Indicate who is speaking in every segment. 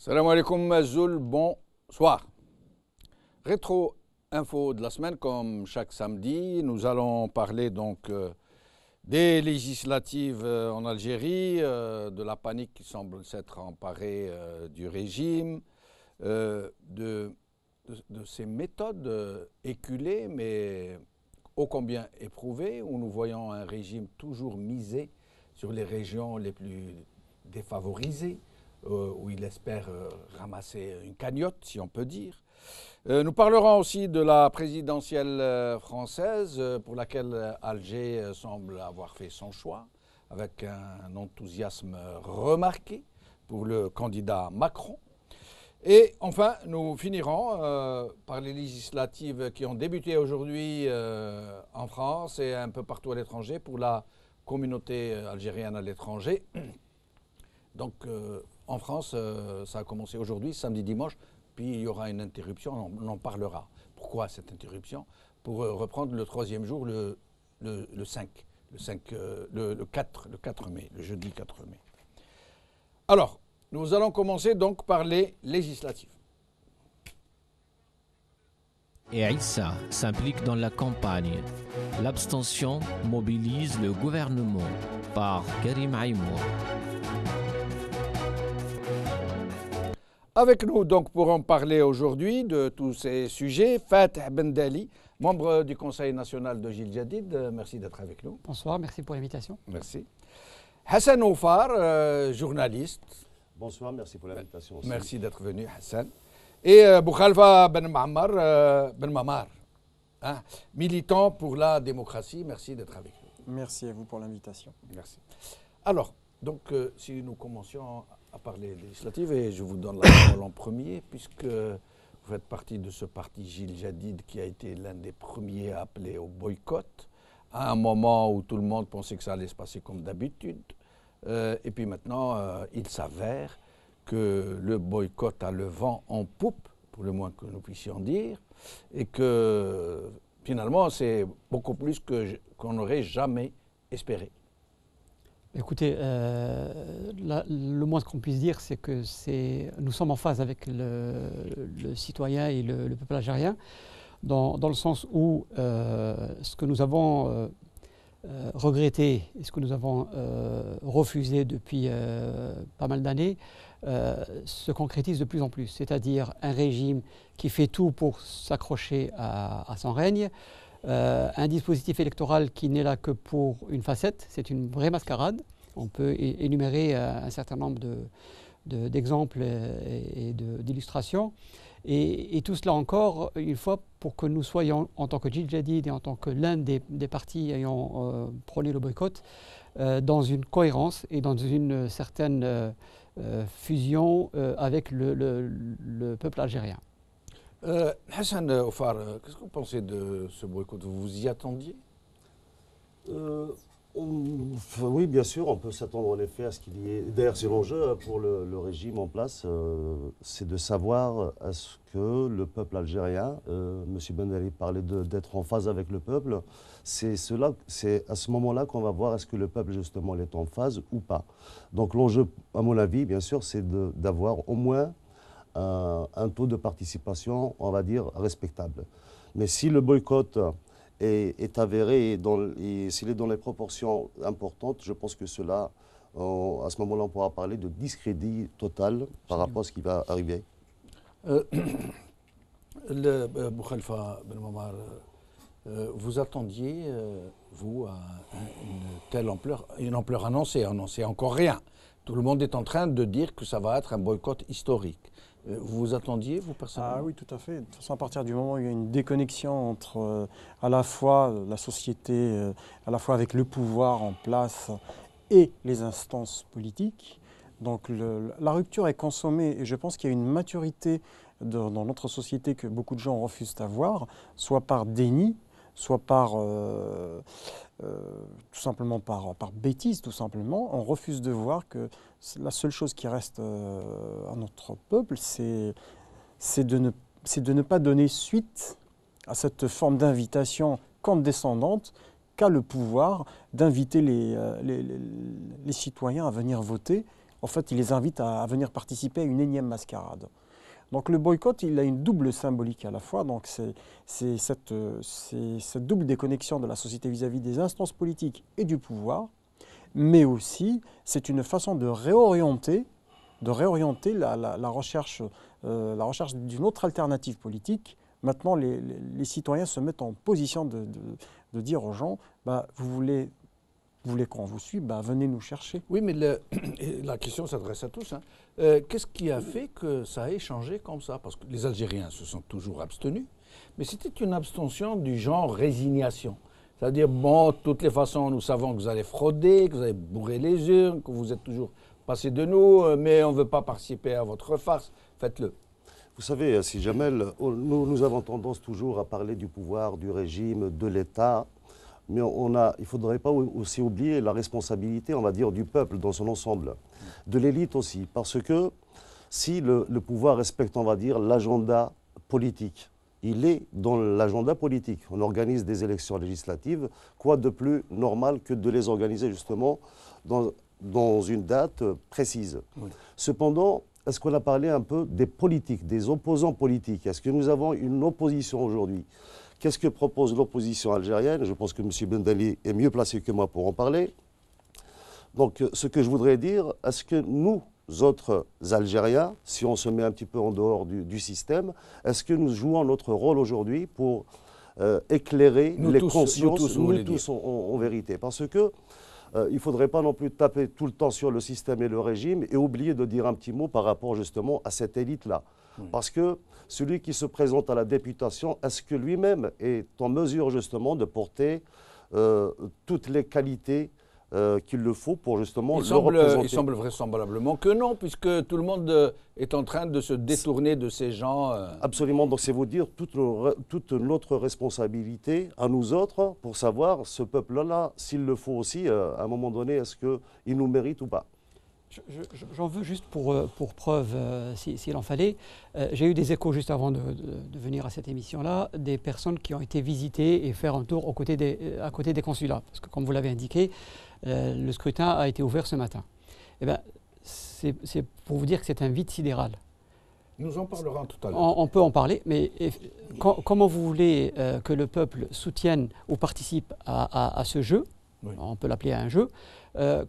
Speaker 1: Salam alaikum Mazoul, bonsoir. Rétro info de la semaine, comme chaque samedi, nous allons parler donc des législatives en Algérie, de la panique qui semble s'être emparée du régime, de ces méthodes éculées mais ô combien éprouvées, où nous voyons un régime toujours misé sur les régions les plus défavorisées, où il espère ramasser une cagnotte, si on peut dire. Nous parlerons aussi de la présidentielle française, pour laquelle Alger semble avoir fait son choix, avec un enthousiasme remarqué pour le candidat Macron. Et enfin, nous finirons par les législatives qui ont débuté aujourd'hui en France et un peu partout à l'étranger pour la communauté algérienne à l'étranger. Donc en France, ça a commencé aujourd'hui, samedi, dimanche, puis il y aura une interruption, on en parlera. Pourquoi cette interruption? Pour reprendre le troisième jour, le 4 mai, le jeudi 4 mai. Alors, nous allons commencer donc par les législatives.
Speaker 2: Et Issa s'implique dans la campagne. L'abstention mobilise le gouvernement par Karim Aïmour.
Speaker 1: Avec nous donc pour en parler aujourd'hui de tous ces sujets, Fatih Bendali, membre du Conseil national de Jil Jadid. Merci d'être avec nous.
Speaker 3: Bonsoir, merci pour l'invitation.
Speaker 1: Merci. Hassan Oufar, journaliste.
Speaker 4: Bonsoir, merci pour l'invitation.
Speaker 1: Merci d'être venu, Hassan. Et Boukhalfa Ben Mamar, hein, militant pour la démocratie. Merci d'être avec nous.
Speaker 3: Merci à vous pour l'invitation.
Speaker 1: Merci. Alors, donc, si nous commencions à parler législative, et je vous donne la parole en premier, puisque vous faites partie de ce parti Jil Jadid qui a été l'un des premiers à appeler au boycott, à un moment où tout le monde pensait que ça allait se passer comme d'habitude. Et puis maintenant, il s'avère que le boycott a le vent en poupe, pour le moins que nous puissions dire, et que finalement, c'est beaucoup plus qu'on n'aurait jamais espéré.
Speaker 3: Écoutez, le moins qu'on puisse dire, c'est que nous sommes en phase avec le citoyen et le peuple algérien, dans le sens où ce que nous avons regretté et ce que nous avons refusé depuis pas mal d'années se concrétise de plus en plus. C'est-à-dire un régime qui fait tout pour s'accrocher à son règne, un dispositif électoral qui n'est là que pour une facette, c'est une vraie mascarade. On peut énumérer un certain nombre d'exemples et d'illustrations. Et tout cela encore, une fois, pour que nous soyons, en tant que Jil Jadid et en tant que l'un des partis ayant prôné le boycott, dans une cohérence et dans une certaine fusion avec le peuple algérien.
Speaker 1: Hassan Oufar, qu'est-ce que vous pensez de ce boycott? Vous vous y attendiez?
Speaker 4: Oui, bien sûr, on peut s'attendre en effet à ce qu'il y ait... D'ailleurs, c'est l'enjeu pour le régime en place, c'est de savoir à ce que le peuple algérien, M. Ben Ali parlait d'être en phase avec le peuple, c'est à ce moment-là qu'on va voir est-ce que le peuple justement est en phase ou pas. Donc l'enjeu, à mon avis, bien sûr, c'est d'avoir au moins un taux de participation, on va dire, respectable. Mais si le boycott est avéré et s'il est dans les proportions importantes, je pense que cela, à ce moment-là, on pourra parler de discrédit total par rapport à ce qui va arriver.
Speaker 1: Boukhalfa Ben Mamar, vous attendiez, vous, à une telle ampleur, une ampleur annoncée, on n'en sait encore rien. Tout le monde est en train de dire que ça va être un boycott historique. Vous vous attendiez, vous, personnellement?
Speaker 5: Ah oui, tout à fait. De toute façon, à partir du moment où il y a une déconnexion entre à la fois la société, à la fois avec le pouvoir en place et les instances politiques, donc la rupture est consommée et je pense qu'il y a une maturité dans notre société que beaucoup de gens refusent d'avoir, soit par déni, soit par tout simplement par bêtise, tout simplement. On refuse de voir que la seule chose qui reste à notre peuple, c'est de ne pas donner suite à cette forme d'invitation condescendante qu'a le pouvoir d'inviter les citoyens à venir voter en fait, il les invite à venir participer à une énième mascarade. Donc le boycott, il a une double symbolique à la fois. Donc c'est cette double déconnexion de la société vis-à-vis des instances politiques et du pouvoir, mais aussi c'est une façon de réorienter la recherche d'une autre alternative politique. Maintenant, les citoyens se mettent en position de dire aux gens, bah, vous voulez qu'on vous suive, bah, venez nous chercher.
Speaker 1: Oui, mais la question s'adresse à tous. Hein. Qu'est-ce qui a fait que ça ait changé comme ça? Parce que les Algériens se sont toujours abstenus, mais c'était une abstention du genre résignation. C'est-à-dire, bon, de toutes les façons, nous savons que vous allez frauder, que vous allez bourrer les urnes, que vous êtes toujours passé de nous, mais on ne veut pas participer à votre farce, faites-le.
Speaker 4: Vous savez, si Jamel, nous avons tendance toujours à parler du pouvoir, du régime, de l'État, mais il ne faudrait pas aussi oublier la responsabilité, on va dire, du peuple dans son ensemble, de l'élite aussi, parce que si le pouvoir respecte, on va dire, l'agenda politique, il est dans l'agenda politique. On organise des élections législatives, quoi de plus normal que de les organiser justement dans une date précise. Oui. Cependant, est-ce qu'on a parlé un peu des politiques, des opposants politiques? Est-ce que nous avons une opposition aujourd'hui? Qu'est-ce que propose l'opposition algérienne? Je pense que M. Ben Ali est mieux placé que moi pour en parler. Donc, ce que je voudrais dire, est-ce que nous, autres Algériens, si on se met un petit peu en dehors du système, est-ce que nous jouons notre rôle aujourd'hui pour éclairer les consciences, nous tous en vérité? Parce que il ne faudrait pas non plus taper tout le temps sur le système et le régime et oublier de dire un petit mot par rapport justement à cette élite-là. Oui. Parce que celui qui se présente à la députation, est-ce que lui-même est en mesure justement de porter toutes les qualités qu'il le faut pour justement représenter?
Speaker 1: Il semble vraisemblablement que non, puisque tout le monde est en train de se détourner de ces gens.
Speaker 4: Absolument, donc c'est vous dire toute notre responsabilité à nous autres pour savoir ce peuple-là, s'il le faut aussi, à un moment donné, est-ce qu'il nous mérite ou pas?
Speaker 3: J'en veux juste pour preuve, s'il en fallait. J'ai eu des échos juste avant de venir à cette émission-là, des personnes qui ont été visiter et faire un tour à côté des consulats. Parce que comme vous l'avez indiqué, le scrutin a été ouvert ce matin. Eh bien, c'est pour vous dire que c'est un vide sidéral.
Speaker 1: Nous en parlerons tout à l'heure.
Speaker 3: On peut en parler, mais comment vous voulez que le peuple soutienne ou participe à ce jeu? Oui. On peut l'appeler un jeu.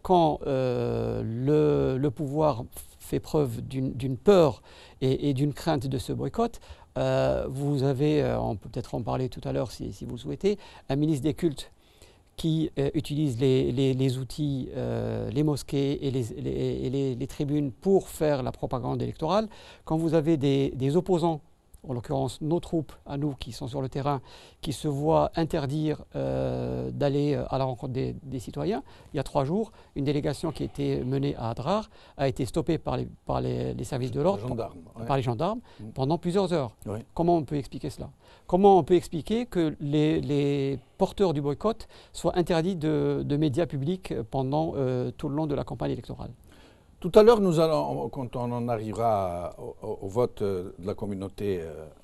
Speaker 3: Quand le pouvoir fait preuve d'une peur et d'une crainte de ce boycott, vous avez, on peut peut-être en parler tout à l'heure si vous le souhaitez, un ministre des cultes qui utilise les outils, les mosquées et les tribunes pour faire la propagande électorale. Quand vous avez des opposants, en l'occurrence nos troupes, à nous qui sont sur le terrain, qui se voient interdire d'aller à la rencontre des citoyens. Il y a 3 jours, une délégation qui était menée à Adrar a été stoppée par les services de l'ordre, par les gendarmes, pendant plusieurs heures. Oui. Comment on peut expliquer cela? Comment on peut expliquer que les porteurs du boycott soient interdits de médias publics pendant tout le long de la campagne électorale?
Speaker 1: Tout à l'heure, nous allons, quand on en arrivera au vote de la communauté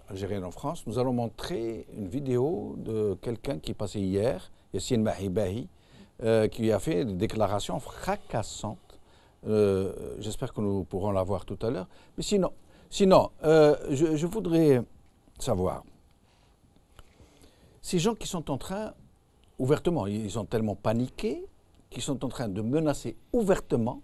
Speaker 1: algérienne en France, nous allons montrer une vidéo de quelqu'un qui est passé hier, Yassine Mahibahi, qui a fait des déclarations fracassantes. J'espère que nous pourrons la voir tout à l'heure. Mais sinon je voudrais savoir, ces gens qui sont en train, ouvertement, ils ont tellement paniqué, qu'ils sont en train de menacer ouvertement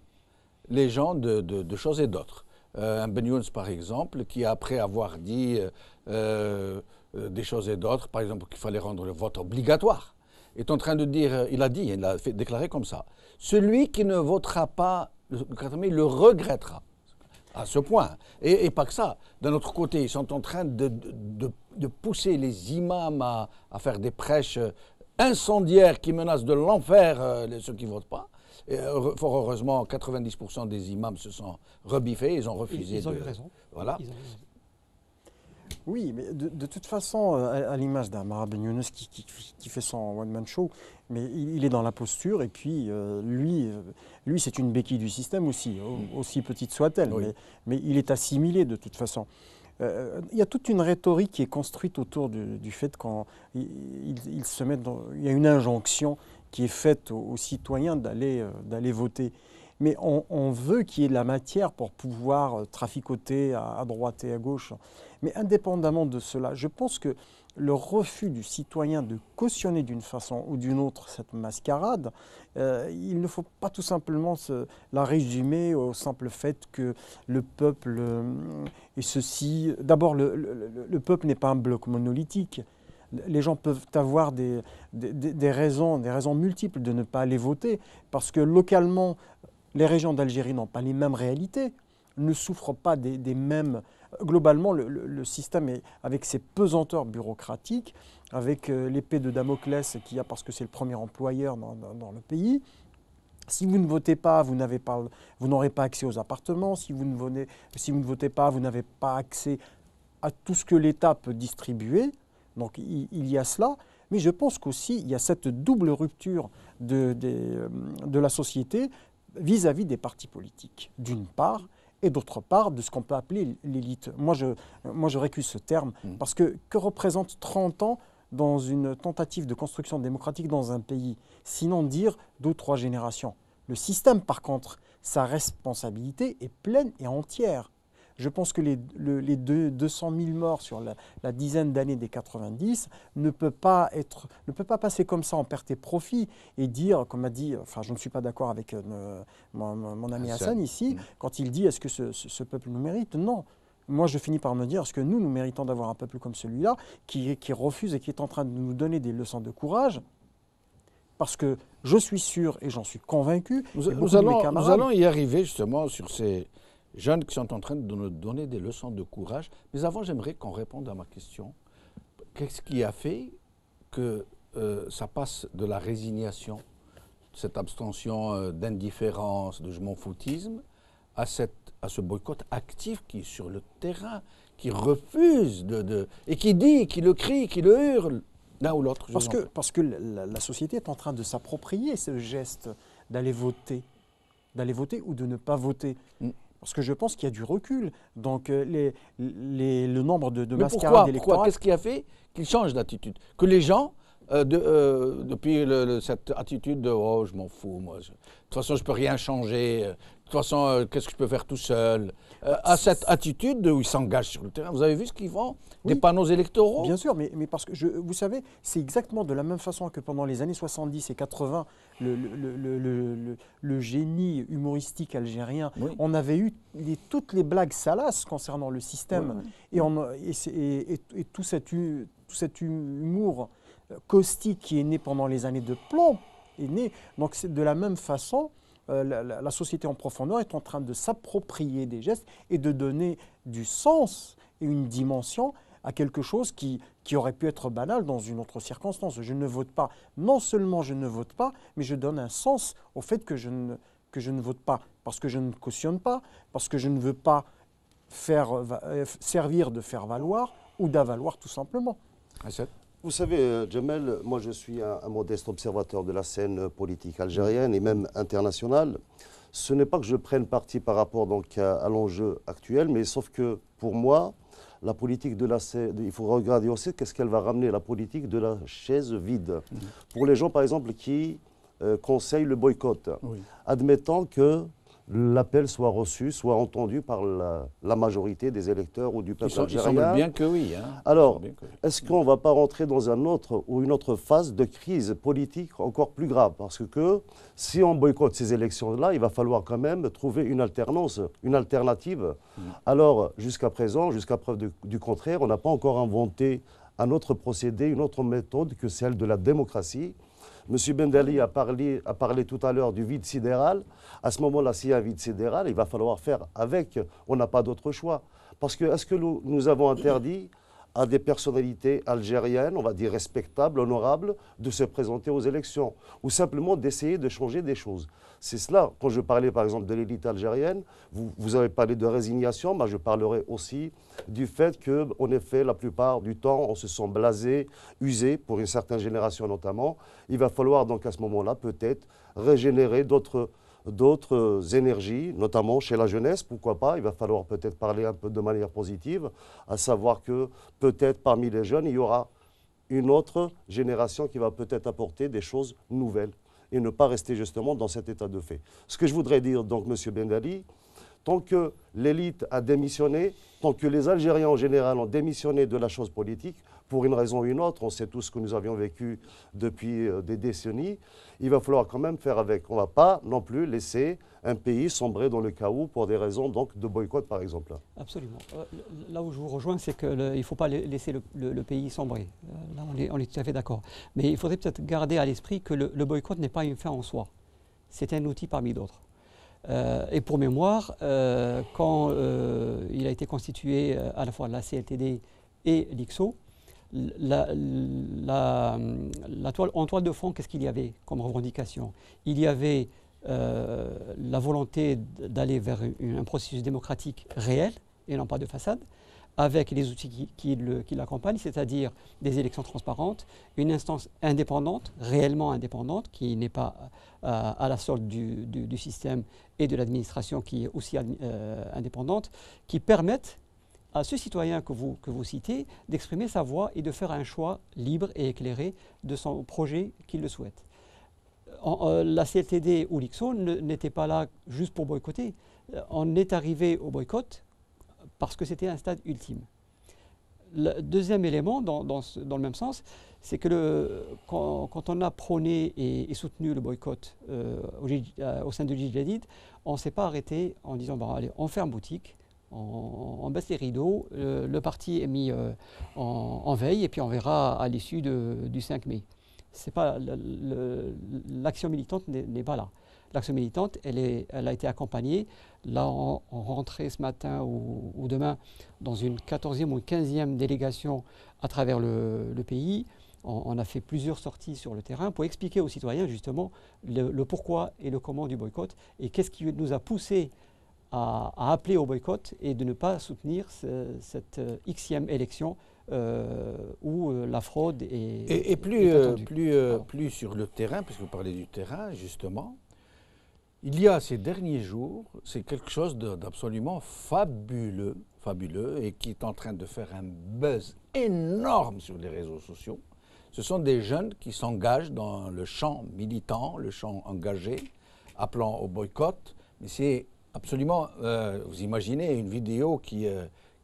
Speaker 1: les gens de choses et d'autres. Un Ben Younes, par exemple, qui après avoir dit des choses et d'autres, par exemple qu'il fallait rendre le vote obligatoire, est en train de dire, il a déclaré comme ça, celui qui ne votera pas le regrettera. À ce point. Et pas que ça. D'un autre côté, ils sont en train de pousser les imams à faire des prêches incendiaires qui menacent de l'enfer ceux qui ne votent pas. Et fort heureusement, 90% des imams se sont rebiffés, ils ont refusé.
Speaker 3: Ils ont eu raison.
Speaker 1: Voilà.
Speaker 5: Oui, mais de toute façon, à l'image d'un Mara Ben Younes qui fait son one-man show, mais il est dans la posture, et puis lui c'est une béquille du système aussi, aussi petite soit-elle, oui. mais il est assimilé de toute façon. Il y a toute une rhétorique qui est construite autour du fait qu'il y a une injonction qui est faite aux citoyens d'aller voter. mais on veut qu'il y ait de la matière pour pouvoir traficoter à droite et à gauche. Mais indépendamment de cela, je pense que le refus du citoyen de cautionner d'une façon ou d'une autre cette mascarade, il ne faut pas tout simplement la résumer au simple fait que le peuple est ceci. D'abord, le peuple n'est pas un bloc monolithique. Les gens peuvent avoir des raisons multiples de ne pas aller voter, parce que localement, les régions d'Algérie n'ont pas les mêmes réalités, ne souffrent pas des mêmes... Globalement, le système, est, avec ses pesanteurs bureaucratiques, avec l'épée de Damoclès qu'il y a parce que c'est le premier employeur dans le pays, si vous ne votez pas, vous n'aurez pas accès aux appartements. Si vous ne votez pas, vous n'avez pas accès à tout ce que l'État peut distribuer. Donc il y a cela. Mais je pense qu'aussi, il y a cette double rupture de la société vis-à-vis des partis politiques, d'une part, et d'autre part, de ce qu'on peut appeler l'élite. Moi, je récuse ce terme, parce que représente 30 ans dans une tentative de construction démocratique dans un pays, sinon dire 2 ou 3 générations. Le système, par contre, sa responsabilité est pleine et entière. Je pense que les 200 000 morts sur la dizaine d'années des 90 ne peut pas passer comme ça en perte et profit et dire, comme a dit, enfin je ne suis pas d'accord avec mon ami Hassan ici, quand il dit est-ce que ce peuple nous mérite? Non. Moi je finis par me dire est-ce que nous méritons d'avoir un peuple comme celui-là qui refuse et qui est en train de nous donner des leçons de courage? Parce que je suis sûr et j'en suis convaincu.
Speaker 1: Nous allons y arriver justement sur ces jeunes qui sont en train de nous donner des leçons de courage. Mais avant, j'aimerais qu'on réponde à ma question. Qu'est-ce qui a fait que ça passe de la résignation, cette abstention d'indifférence, de je m'en foutisme, à ce boycott actif qui est sur le terrain, qui refuse et qui dit, qui le crie, qui le hurle, l'un ou l'autre?
Speaker 5: Parce que la société est en train de s'approprier ce geste d'aller voter ou de ne pas voter. Parce que je pense qu'il y a du recul. Donc le nombre de mascarades électorales...
Speaker 1: Pourquoi? Qu'est-ce qui a fait qu'ils changent d'attitude? Que les gens, depuis cette attitude de « oh, je m'en fous, moi, de toute façon, je ne peux rien changer, de toute façon, qu'est-ce que je peux faire tout seul ?» à cette attitude où ils s'engagent sur le terrain. Vous avez vu ce qu'ils font? Des panneaux électoraux?
Speaker 5: Bien sûr, mais parce que, vous savez, c'est exactement de la même façon que pendant les années 70 et 80, le génie humoristique algérien, on avait eu toutes les blagues salaces concernant le système. Et tout cet humour caustique qui est né pendant les années de plomb est né. Donc c'est de la même façon... La société en profondeur est en train de s'approprier des gestes et de donner du sens et une dimension à quelque chose qui aurait pu être banal dans une autre circonstance. Je ne vote pas. Non seulement je ne vote pas, mais je donne un sens au fait que je ne vote pas. Parce que je ne cautionne pas, parce que je ne veux pas servir de faire valoir ou d'avaloir tout simplement.
Speaker 4: Vous savez, Jamel, moi je suis un modeste observateur de la scène politique algérienne et même internationale. Ce n'est pas que je prenne parti par rapport donc, à l'enjeu actuel, mais sauf que pour moi, la politique de la scène, il faut regarder aussi qu'est-ce qu'elle va ramener, la politique de la chaise vide. Pour les gens, par exemple, qui conseillent le boycott, admettons que l'appel soit reçu, soit entendu par la majorité des électeurs ou du peuple algérien.
Speaker 1: Il semble bien que oui.
Speaker 4: Alors, est-ce qu'on ne va pas rentrer dans une autre phase de crise politique encore plus grave? Parce que si on boycotte ces élections-là, il va falloir quand même trouver une alternance, une alternative. Alors, jusqu'à présent, jusqu'à preuve du contraire, on n'a pas encore inventé un autre procédé, une autre méthode que celle de la démocratie. M. Ben Ali a parlé tout à l'heure du vide sidéral. À ce moment-là, s'il y a un vide sidéral, il va falloir faire avec. On n'a pas d'autre choix. Parce que est-ce que nous avons interdit à des personnalités algériennes, on va dire respectables, honorables, de se présenter aux élections ou simplement d'essayer de changer des choses? C'est cela. Quand je parlais par exemple de l'élite algérienne, vous avez parlé de résignation, mais je parlerai aussi du fait qu'en effet, la plupart du temps, on se sent blasé, usé, pour une certaine génération notamment. Il va falloir donc à ce moment-là peut-être régénérer d'autres énergies, notamment chez la jeunesse, pourquoi pas. Il va falloir peut-être parler un peu de manière positive, à savoir que peut-être parmi les jeunes, il y aura une autre génération qui va peut-être apporter des choses nouvelles. et ne pas rester justement dans cet état de fait. Ce que je voudrais dire, donc, M. Ben Ali, tant que l'élite a démissionné, tant que les Algériens en général ont démissionné de la chose politique, pour une raison ou une autre, on sait tous ce que nous avions vécu depuis des décennies, il va falloir quand même faire avec. On ne va pas non plus laisser un pays sombrer dans le chaos pour des raisons donc, de boycott, par exemple.
Speaker 3: Absolument. Là où je vous rejoins, c'est qu'il ne faut pas laisser le pays sombrer. Là, on est tout à fait d'accord. Mais il faudrait peut-être garder à l'esprit que le boycott n'est pas une fin en soi. C'est un outil parmi d'autres. Et pour mémoire, quand il a été constitué à la fois la CLTD et l'IXO, en toile de fond, qu'est-ce qu'il y avait comme revendication? Il y avait la volonté d'aller vers un processus démocratique réel et non pas de façade, avec les outils qui l'accompagnent, c'est-à-dire des élections transparentes, une instance indépendante, réellement indépendante, qui n'est pas à la solde du système et de l'administration, qui est aussi indépendante, qui permettent à ce citoyen que vous citez d'exprimer sa voix et de faire un choix libre et éclairé de son projet qu'il le souhaite. La CLTD ou l'IXO n'étaient pas là juste pour boycotter. On est arrivé au boycott parce que c'était un stade ultime. Le deuxième élément, dans le même sens, c'est que quand on a prôné et soutenu le boycott au sein de Jadid, on ne s'est pas arrêté en disant bon, allez, on ferme boutique, on baisse les rideaux, le parti est mis en veille et puis on verra à l'issue du 5 mai. L'action militante n'est pas là. L'action militante, elle a été accompagnée. Là, on rentrait ce matin ou demain dans une 14e ou 15e délégation à travers le pays. On a fait plusieurs sorties sur le terrain pour expliquer aux citoyens justement le pourquoi et le comment du boycott et qu'est-ce qui nous a poussé à appeler au boycott et de ne pas soutenir cette Xème élection où la fraude est
Speaker 1: Et plus
Speaker 3: attendue.
Speaker 1: sur le terrain, puisque vous parlez du terrain, justement, il y a ces derniers jours, c'est quelque chose d'absolument fabuleux, et qui est en train de faire un buzz énorme sur les réseaux sociaux. Ce sont des jeunes qui s'engagent dans le champ militant, le champ engagé, appelant au boycott. Mais c'est absolument, vous imaginez une vidéo qui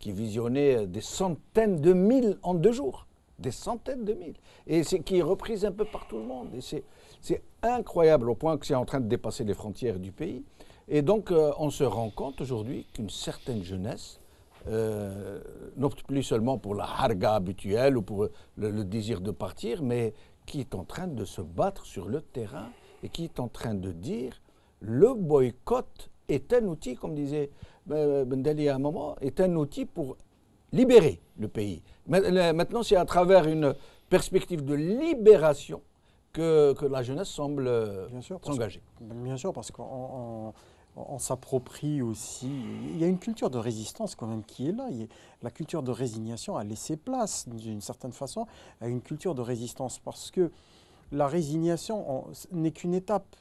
Speaker 1: visionnait des centaines de mille en 2 jours. Des centaines de mille. Et qui est reprise un peu par tout le monde. Et c'est incroyable au point que c'est en train de dépasser les frontières du pays. Et donc, on se rend compte aujourd'hui qu'une certaine jeunesse n'opte plus seulement pour la harga habituelle ou pour le désir de partir, mais qui est en train de se battre sur le terrain et qui est en train de dire le boycott est un outil, comme disait Ben Ali à un moment, est un outil pour libérer le pays. Maintenant, c'est à travers une perspective de libération que la jeunesse semble s'engager.
Speaker 5: Bien sûr, parce qu'on s'approprie aussi. Il y a une culture de résistance quand même qui est là. La culture de résignation a laissé place, d'une certaine façon, à une culture de résistance. Parce que la résignation n'est qu'une étape.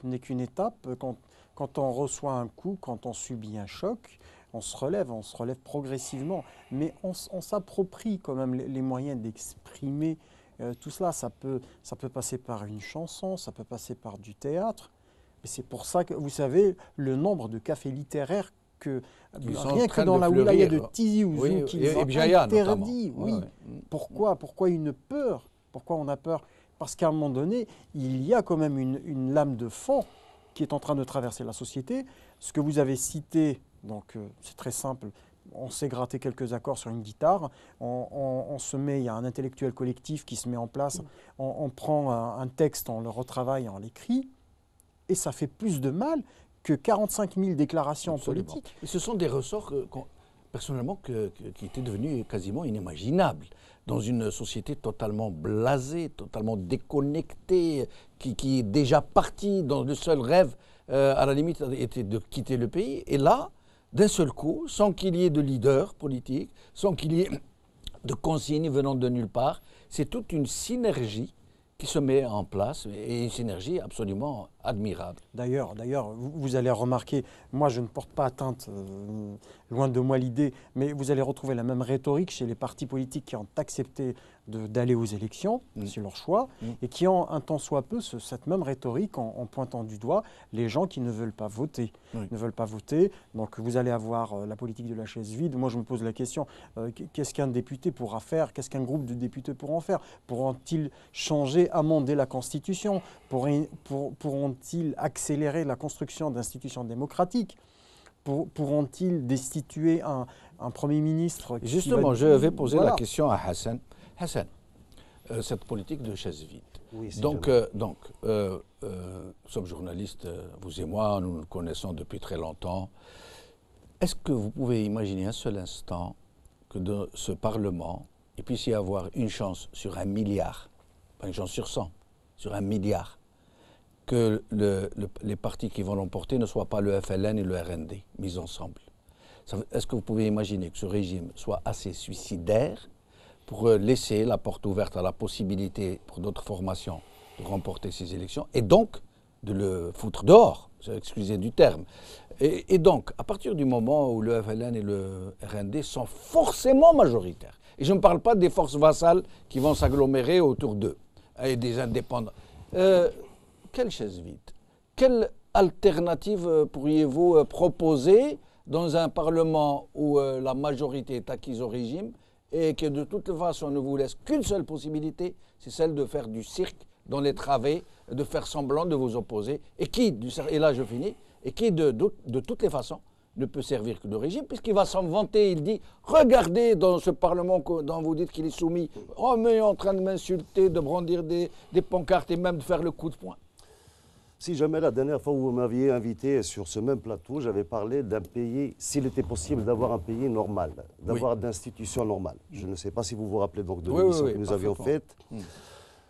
Speaker 5: Quand on reçoit un coup, quand on subit un choc, on se relève progressivement. Mais on s'approprie quand même les moyens d'exprimer tout cela. Ça peut passer par une chanson, ça peut passer par du théâtre. Et c'est pour ça que, vous savez, le nombre de cafés littéraires rien que dans la wilaya de Tizi Ouzou, qui sont interdits. Oui. Pourquoi une peur? Pourquoi on a peur? Parce qu'à un moment donné, il y a quand même une lame de fond qui est en train de traverser la société. Ce que vous avez cité, donc c'est très simple, on s'est gratté quelques accords sur une guitare, on se met, il y a un intellectuel collectif qui se met en place, on prend un texte, on le retravaille, on l'écrit, et ça fait plus de mal que 45 000 déclarations politiques.
Speaker 1: Et ce sont des ressorts, personnellement, qui étaient devenus quasiment inimaginables. Dans une société totalement blasée, totalement déconnectée, qui est déjà partie dans le seul rêve, à la limite, était de quitter le pays. Et là, d'un seul coup, sans qu'il y ait de leader politique, sans qu'il y ait de consignes venant de nulle part, c'est toute une synergie qui se met en place, et une synergie absolument admirable.
Speaker 5: D'ailleurs, vous allez remarquer, moi je ne porte pas atteinte, loin de moi l'idée, mais vous allez retrouver la même rhétorique chez les partis politiques qui ont accepté d'aller aux élections, c'est leur choix, et qui ont un tant soit peu cette même rhétorique en pointant du doigt les gens qui ne veulent pas voter. Ne veulent pas voter, donc vous allez avoir la politique de la chaise vide. Moi je me pose la question, qu'est-ce qu'un député pourra faire? Qu'est-ce qu'un groupe de députés pourront faire? Pourront-ils changer, amender la Constitution? Pourront-ils accélérer la construction d'institutions démocratiques? Pourront-ils destituer un Premier ministre
Speaker 1: Justement, je vais poser la question à Hassan. Hassan, cette politique de chaise vide.
Speaker 4: Oui,
Speaker 1: Nous sommes journalistes, vous et moi, nous nous connaissons depuis très longtemps. Est-ce que vous pouvez imaginer un seul instant que dans ce Parlement, il puisse y avoir une chance sur 1 milliard, pas une chance sur 100, sur 1 milliard, que les partis qui vont l'emporter ne soient pas le FLN et le RND mis ensemble? Est-ce que vous pouvez imaginer que ce régime soit assez suicidaire pour laisser la porte ouverte à la possibilité pour d'autres formations de remporter ces élections et donc de le foutre dehors, excusez du terme. Et donc, à partir du moment où le FLN et le RND sont forcément majoritaires, et je ne parle pas des forces vassales qui vont s'agglomérer autour d'eux, et des indépendants, quelle chaise vide? Quelle alternative pourriez-vous proposer dans un Parlement où la majorité est acquise au régime et que de toute façon ne vous laisse qu'une seule possibilité, c'est celle de faire du cirque dans les travées, de faire semblant de vous opposer, et qui, et là je finis, et qui de toutes les façons ne peut servir que de régime, puisqu'il va s'en vanter, il dit « Regardez dans ce Parlement dont vous dites qu'il est soumis, oh mais en train de m'insulter, de brandir des pancartes et même de faire le coup de poing ».
Speaker 4: Si jamais la dernière fois où vous m'aviez invité sur ce même plateau, j'avais parlé d'un pays, s'il était possible d'avoir un pays normal, d'avoir d'institutions normales. Je ne sais pas si vous vous rappelez donc de l'émission que nous avions faite.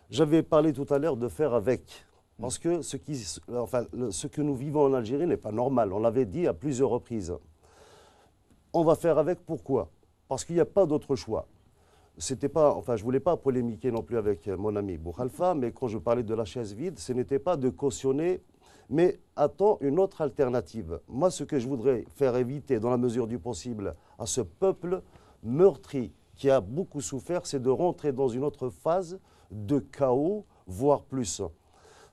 Speaker 4: J'avais parlé tout à l'heure de faire avec, parce que ce que nous vivons en Algérie n'est pas normal. On l'avait dit à plusieurs reprises. On va faire avec, pourquoi? Parce qu'il n'y a pas d'autre choix. C'était pas, je ne voulais pas polémiquer non plus avec mon ami Boukhalifa, mais quand je parlais de la chaise vide, ce n'était pas de cautionner, mais attends une autre alternative. Moi, ce que je voudrais faire éviter, dans la mesure du possible, à ce peuple meurtri qui a beaucoup souffert, c'est de rentrer dans une autre phase de chaos, voire plus.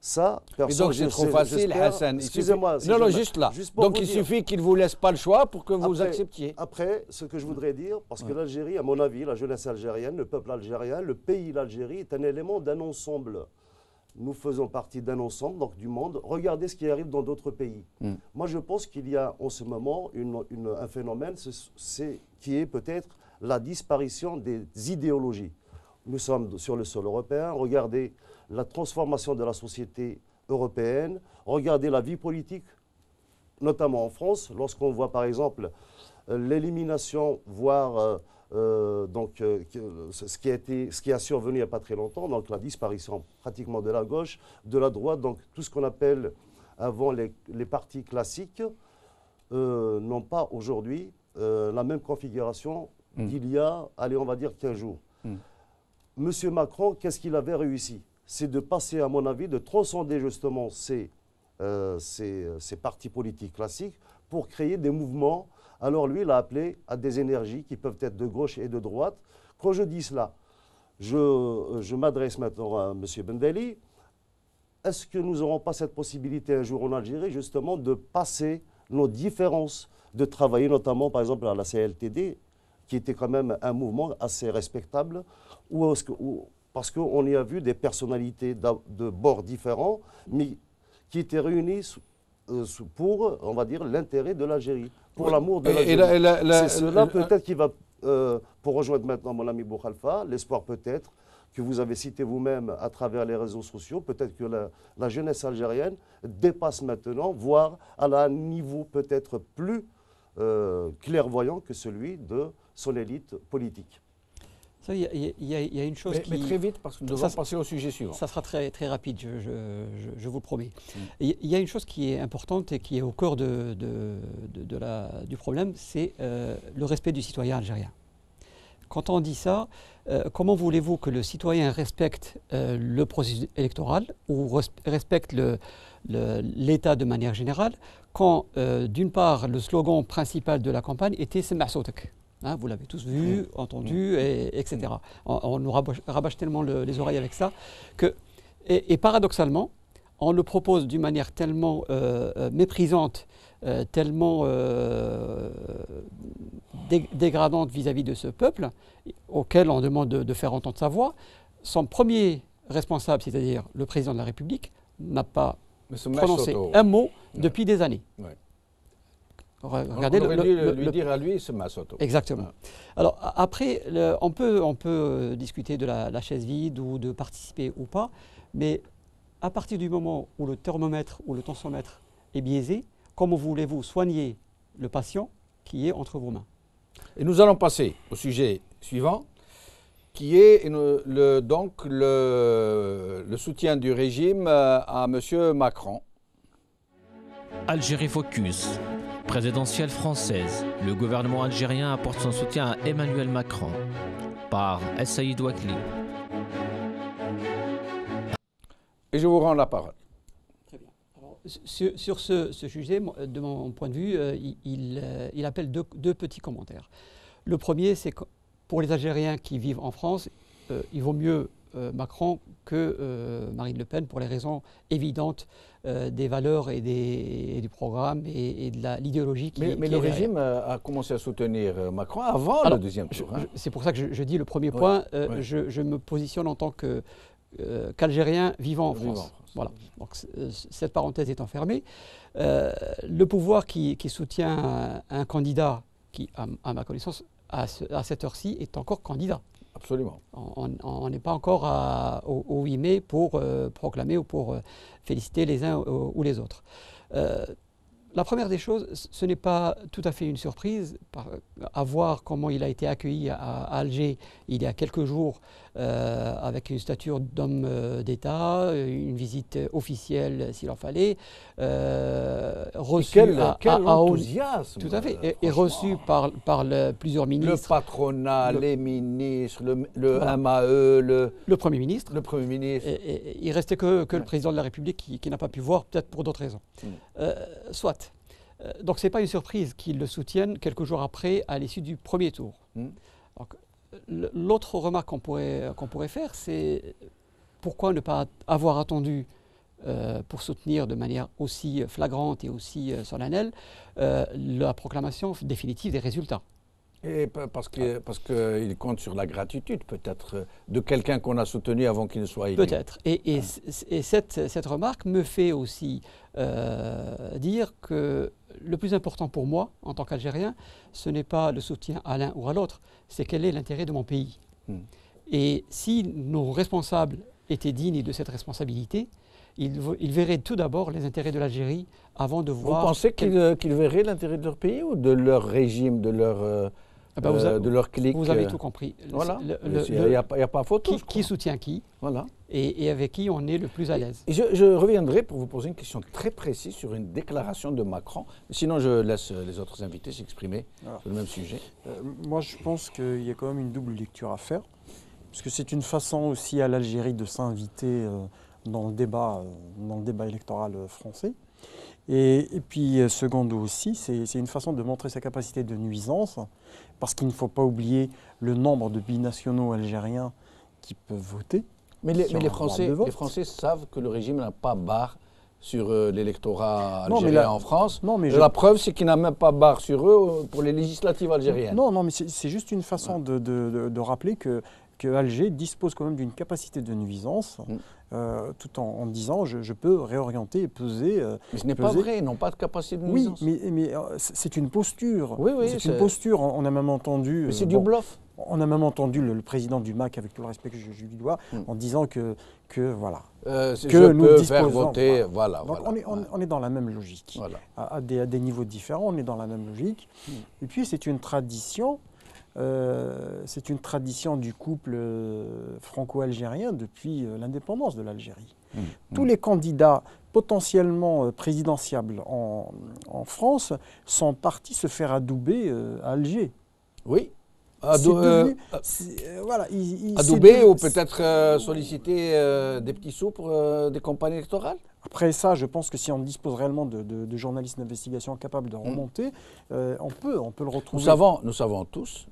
Speaker 4: Ça,
Speaker 1: personne. Et donc c'est trop facile, Hassan.
Speaker 4: Excusez-moi.
Speaker 1: Non, juste là. Donc il suffit qu'il ne vous laisse pas le choix pour que vous acceptiez.
Speaker 4: Après, ce que je voudrais dire, parce que l'Algérie, à mon avis, la jeunesse algérienne, le peuple algérien, le pays, l'Algérie, est un élément d'un ensemble. Nous faisons partie d'un ensemble, donc du monde. Regardez ce qui arrive dans d'autres pays. Moi, je pense qu'il y a en ce moment un phénomène qui est peut-être la disparition des idéologies. Nous sommes sur le sol européen. Regardez la transformation de la société européenne. Regardez la vie politique, notamment en France, lorsqu'on voit par exemple l'élimination, voire ce qui a survenu il n'y a pas très longtemps, donc la disparition pratiquement de la gauche, de la droite, donc tout ce qu'on appelle avant les partis classiques n'ont pas aujourd'hui la même configuration qu'il y a, allez, on va dire 15 jours. Monsieur Macron, qu'est-ce qu'il avait réussi? C'est de passer, à mon avis, de transcender justement ces partis politiques classiques pour créer des mouvements. Alors lui, il a appelé à des énergies qui peuvent être de gauche et de droite. Quand je dis cela, je m'adresse maintenant à M. Bendali. Est-ce que nous n'aurons pas cette possibilité un jour en Algérie, justement, de passer nos différences, de travailler notamment, par exemple, à la CLTD, qui était quand même un mouvement assez respectable, parce qu'on y a vu des personnalités de bords différents, mais qui étaient réunies pour, on va dire, l'intérêt de l'Algérie, pour l'amour de l'Algérie. C'est cela peut-être qui va, pour rejoindre maintenant mon ami Boukhalifa, l'espoir peut-être que vous avez cité vous-même à travers les réseaux sociaux, peut-être que la jeunesse algérienne dépasse maintenant, voire à un niveau peut-être plus clairvoyant que celui de son élite politique.
Speaker 3: Il y a une chose
Speaker 1: mais très vite, parce que nous devons passer au sujet suivant.
Speaker 3: Ça sera très, très rapide, je vous le promets. Il y a une chose qui est importante et qui est au cœur du problème, c'est le respect du citoyen algérien. Quand on dit ça, comment voulez-vous que le citoyen respecte le processus électoral ou respecte l'État de manière générale quand, d'une part, le slogan principal de la campagne était « Sema Sautek ». Hein, vous l'avez tous vu, entendu, etc. On nous rabâche tellement les oreilles avec ça que, et paradoxalement, on le propose d'une manière tellement méprisante, tellement dégradante vis-à-vis de ce peuple, auquel on demande de faire entendre sa voix. Son premier responsable, c'est-à-dire le président de la République, n'a pas prononcé un mot depuis des années.
Speaker 1: Ouais.
Speaker 3: Regardez
Speaker 1: on aurait dû lui dire à lui, c'est Massoto.
Speaker 3: Exactement.
Speaker 1: Ah.
Speaker 3: Alors après, on peut discuter de la chaise vide ou de participer ou pas, mais à partir du moment où le thermomètre ou le tensiomètre est biaisé, comment voulez-vous soigner le patient qui est entre vos mains?
Speaker 1: Et nous allons passer au sujet suivant, qui est donc le soutien du régime à M. Macron.
Speaker 2: Algérie Focus. Présidentielle française. Le gouvernement algérien apporte son soutien à Emmanuel Macron. Par Saïd Ouakli.
Speaker 1: Et je vous rends la parole.
Speaker 3: Très bien. Alors, sur ce sujet, de mon point de vue, il appelle deux petits commentaires. Le premier, c'est que pour les Algériens qui vivent en France, il vaut mieux Macron que Marine Le Pen pour les raisons évidentes des valeurs et du programme et de l'idéologie qui
Speaker 1: Mais
Speaker 3: est
Speaker 1: le
Speaker 3: derrière.
Speaker 1: régime a commencé à soutenir Macron avant le deuxième tour. Hein.
Speaker 3: C'est pour ça que je dis le premier point, je me positionne en tant qu'Algérien vivant en France. Voilà. Donc, cette parenthèse étant fermée, le pouvoir qui soutient un candidat qui, à ma connaissance, à cette heure-ci, est encore candidat.
Speaker 1: Absolument.
Speaker 3: On n'est pas encore au 8 mai pour proclamer ou pour féliciter les uns ou les autres. La première des choses, ce n'est pas tout à fait une surprise, à voir comment il a été accueilli à Alger il y a quelques jours avec une stature d'homme d'État, une visite officielle s'il en fallait, reçu
Speaker 1: quel
Speaker 3: à
Speaker 1: enthousiasme.
Speaker 3: Tout à fait, et reçu par plusieurs ministres.
Speaker 1: Le patronat, les ministres, le MAE,
Speaker 3: le Premier ministre.
Speaker 1: Le Premier ministre.
Speaker 3: Et il ne restait que le président de la République qui n'a pas pu voir, peut-être pour d'autres raisons. Soit. Donc ce n'est pas une surprise qu'ils le soutiennent quelques jours après, à l'issue du premier tour. L'autre remarque qu'on pourrait faire, c'est pourquoi ne pas avoir attendu pour soutenir de manière aussi flagrante et aussi solennelle la proclamation définitive des résultats.
Speaker 1: Et parce qu'il compte sur la gratitude, peut-être, de quelqu'un qu'on a soutenu avant qu'il ne soit élu.
Speaker 3: Peut-être. Et cette remarque me fait aussi dire que le plus important pour moi, en tant qu'Algérien, ce n'est pas le soutien à l'un ou à l'autre, c'est quel est l'intérêt de mon pays. Et si nos responsables étaient dignes de cette responsabilité, ils verraient tout d'abord les intérêts de l'Algérie avant de voir...
Speaker 1: Vous pensez qu'ils verraient l'intérêt de leur pays ou de leur régime, de leur... de leur clique.
Speaker 3: Vous avez tout compris.
Speaker 1: Voilà. Il n'y a pas photo.
Speaker 3: Qui soutient qui,
Speaker 1: voilà.
Speaker 3: et avec qui on est le plus à l'aise.
Speaker 1: Et je reviendrai pour vous poser une question très précise sur une déclaration de Macron. Sinon, je laisse les autres invités s'exprimer sur le même sujet.
Speaker 5: Moi, je pense qu'il y a quand même une double lecture à faire, parce que c'est une façon aussi à l'Algérie de s'inviter dans le débat électoral français. Et puis, secondo aussi, c'est une façon de montrer sa capacité de nuisance, parce qu'il ne faut pas oublier le nombre de binationaux algériens qui peuvent voter.
Speaker 1: Mais les Français savent que le régime n'a pas barre sur l'électorat algérien en France. La preuve, c'est qu'il n'a même pas barre sur eux pour les législatives algériennes.
Speaker 5: Non, mais c'est juste une façon de rappeler que Alger dispose quand même d'une capacité de nuisance, tout en disant je peux réorienter et peser.
Speaker 1: Mais ce n'est pas vrai, ils n'ont pas de capacité de nuisance.
Speaker 5: Oui, mais c'est une posture.
Speaker 1: Oui,
Speaker 5: c'est une posture. On a même entendu.
Speaker 1: Mais c'est du bluff.
Speaker 5: On a même entendu le président du MAC, avec tout le respect que je lui dois, en disant que voilà.
Speaker 1: Que nous peux faire voter, voilà.
Speaker 5: Donc on est dans la même logique.
Speaker 1: Voilà.
Speaker 5: À des niveaux différents, on est dans la même logique. Et puis c'est une tradition. Du couple franco-algérien depuis l'indépendance de l'Algérie. Tous les candidats potentiellement présidentiables en France sont partis se faire adouber à Alger.
Speaker 1: Oui.
Speaker 5: Voilà,
Speaker 1: adouber ou peut-être solliciter des petits sous pour des campagnes électorales?
Speaker 5: Après ça, je pense que si on dispose réellement de journalistes d'investigation capables de remonter, on peut le retrouver.
Speaker 1: Nous savons tous,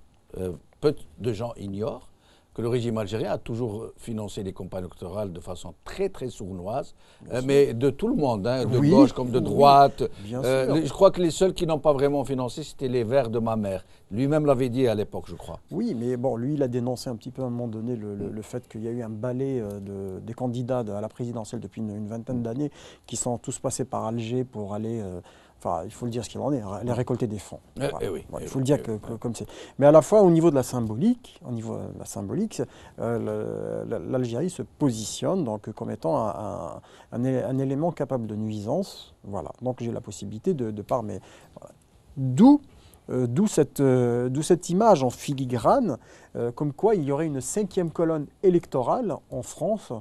Speaker 1: peu de gens ignorent, que le régime algérien a toujours financé les campagnes électorales de façon très très sournoise, mais de tout le monde, hein, de gauche comme de droite.
Speaker 5: Bien sûr.
Speaker 1: Je crois que les seuls qui n'ont pas vraiment financé, c'était les Verts de ma mère. Lui-même l'avait dit à l'époque, je crois.
Speaker 5: Oui, mais bon, lui, il a dénoncé un petit peu à un moment donné le fait qu'il y a eu un balai des candidats à la présidentielle depuis une vingtaine d'années qui sont tous passés par Alger pour aller... Enfin, il faut le dire ce qu'il en est, aller récolter des fonds. Voilà. Il faut le dire comme c'est. Mais à la fois, au niveau de la symbolique, l'Algérie se positionne donc comme étant un élément capable de nuisance. Voilà. Donc j'ai la possibilité de par mes... Voilà. D'où cette image en filigrane, comme quoi il y aurait une 5e colonne électorale en France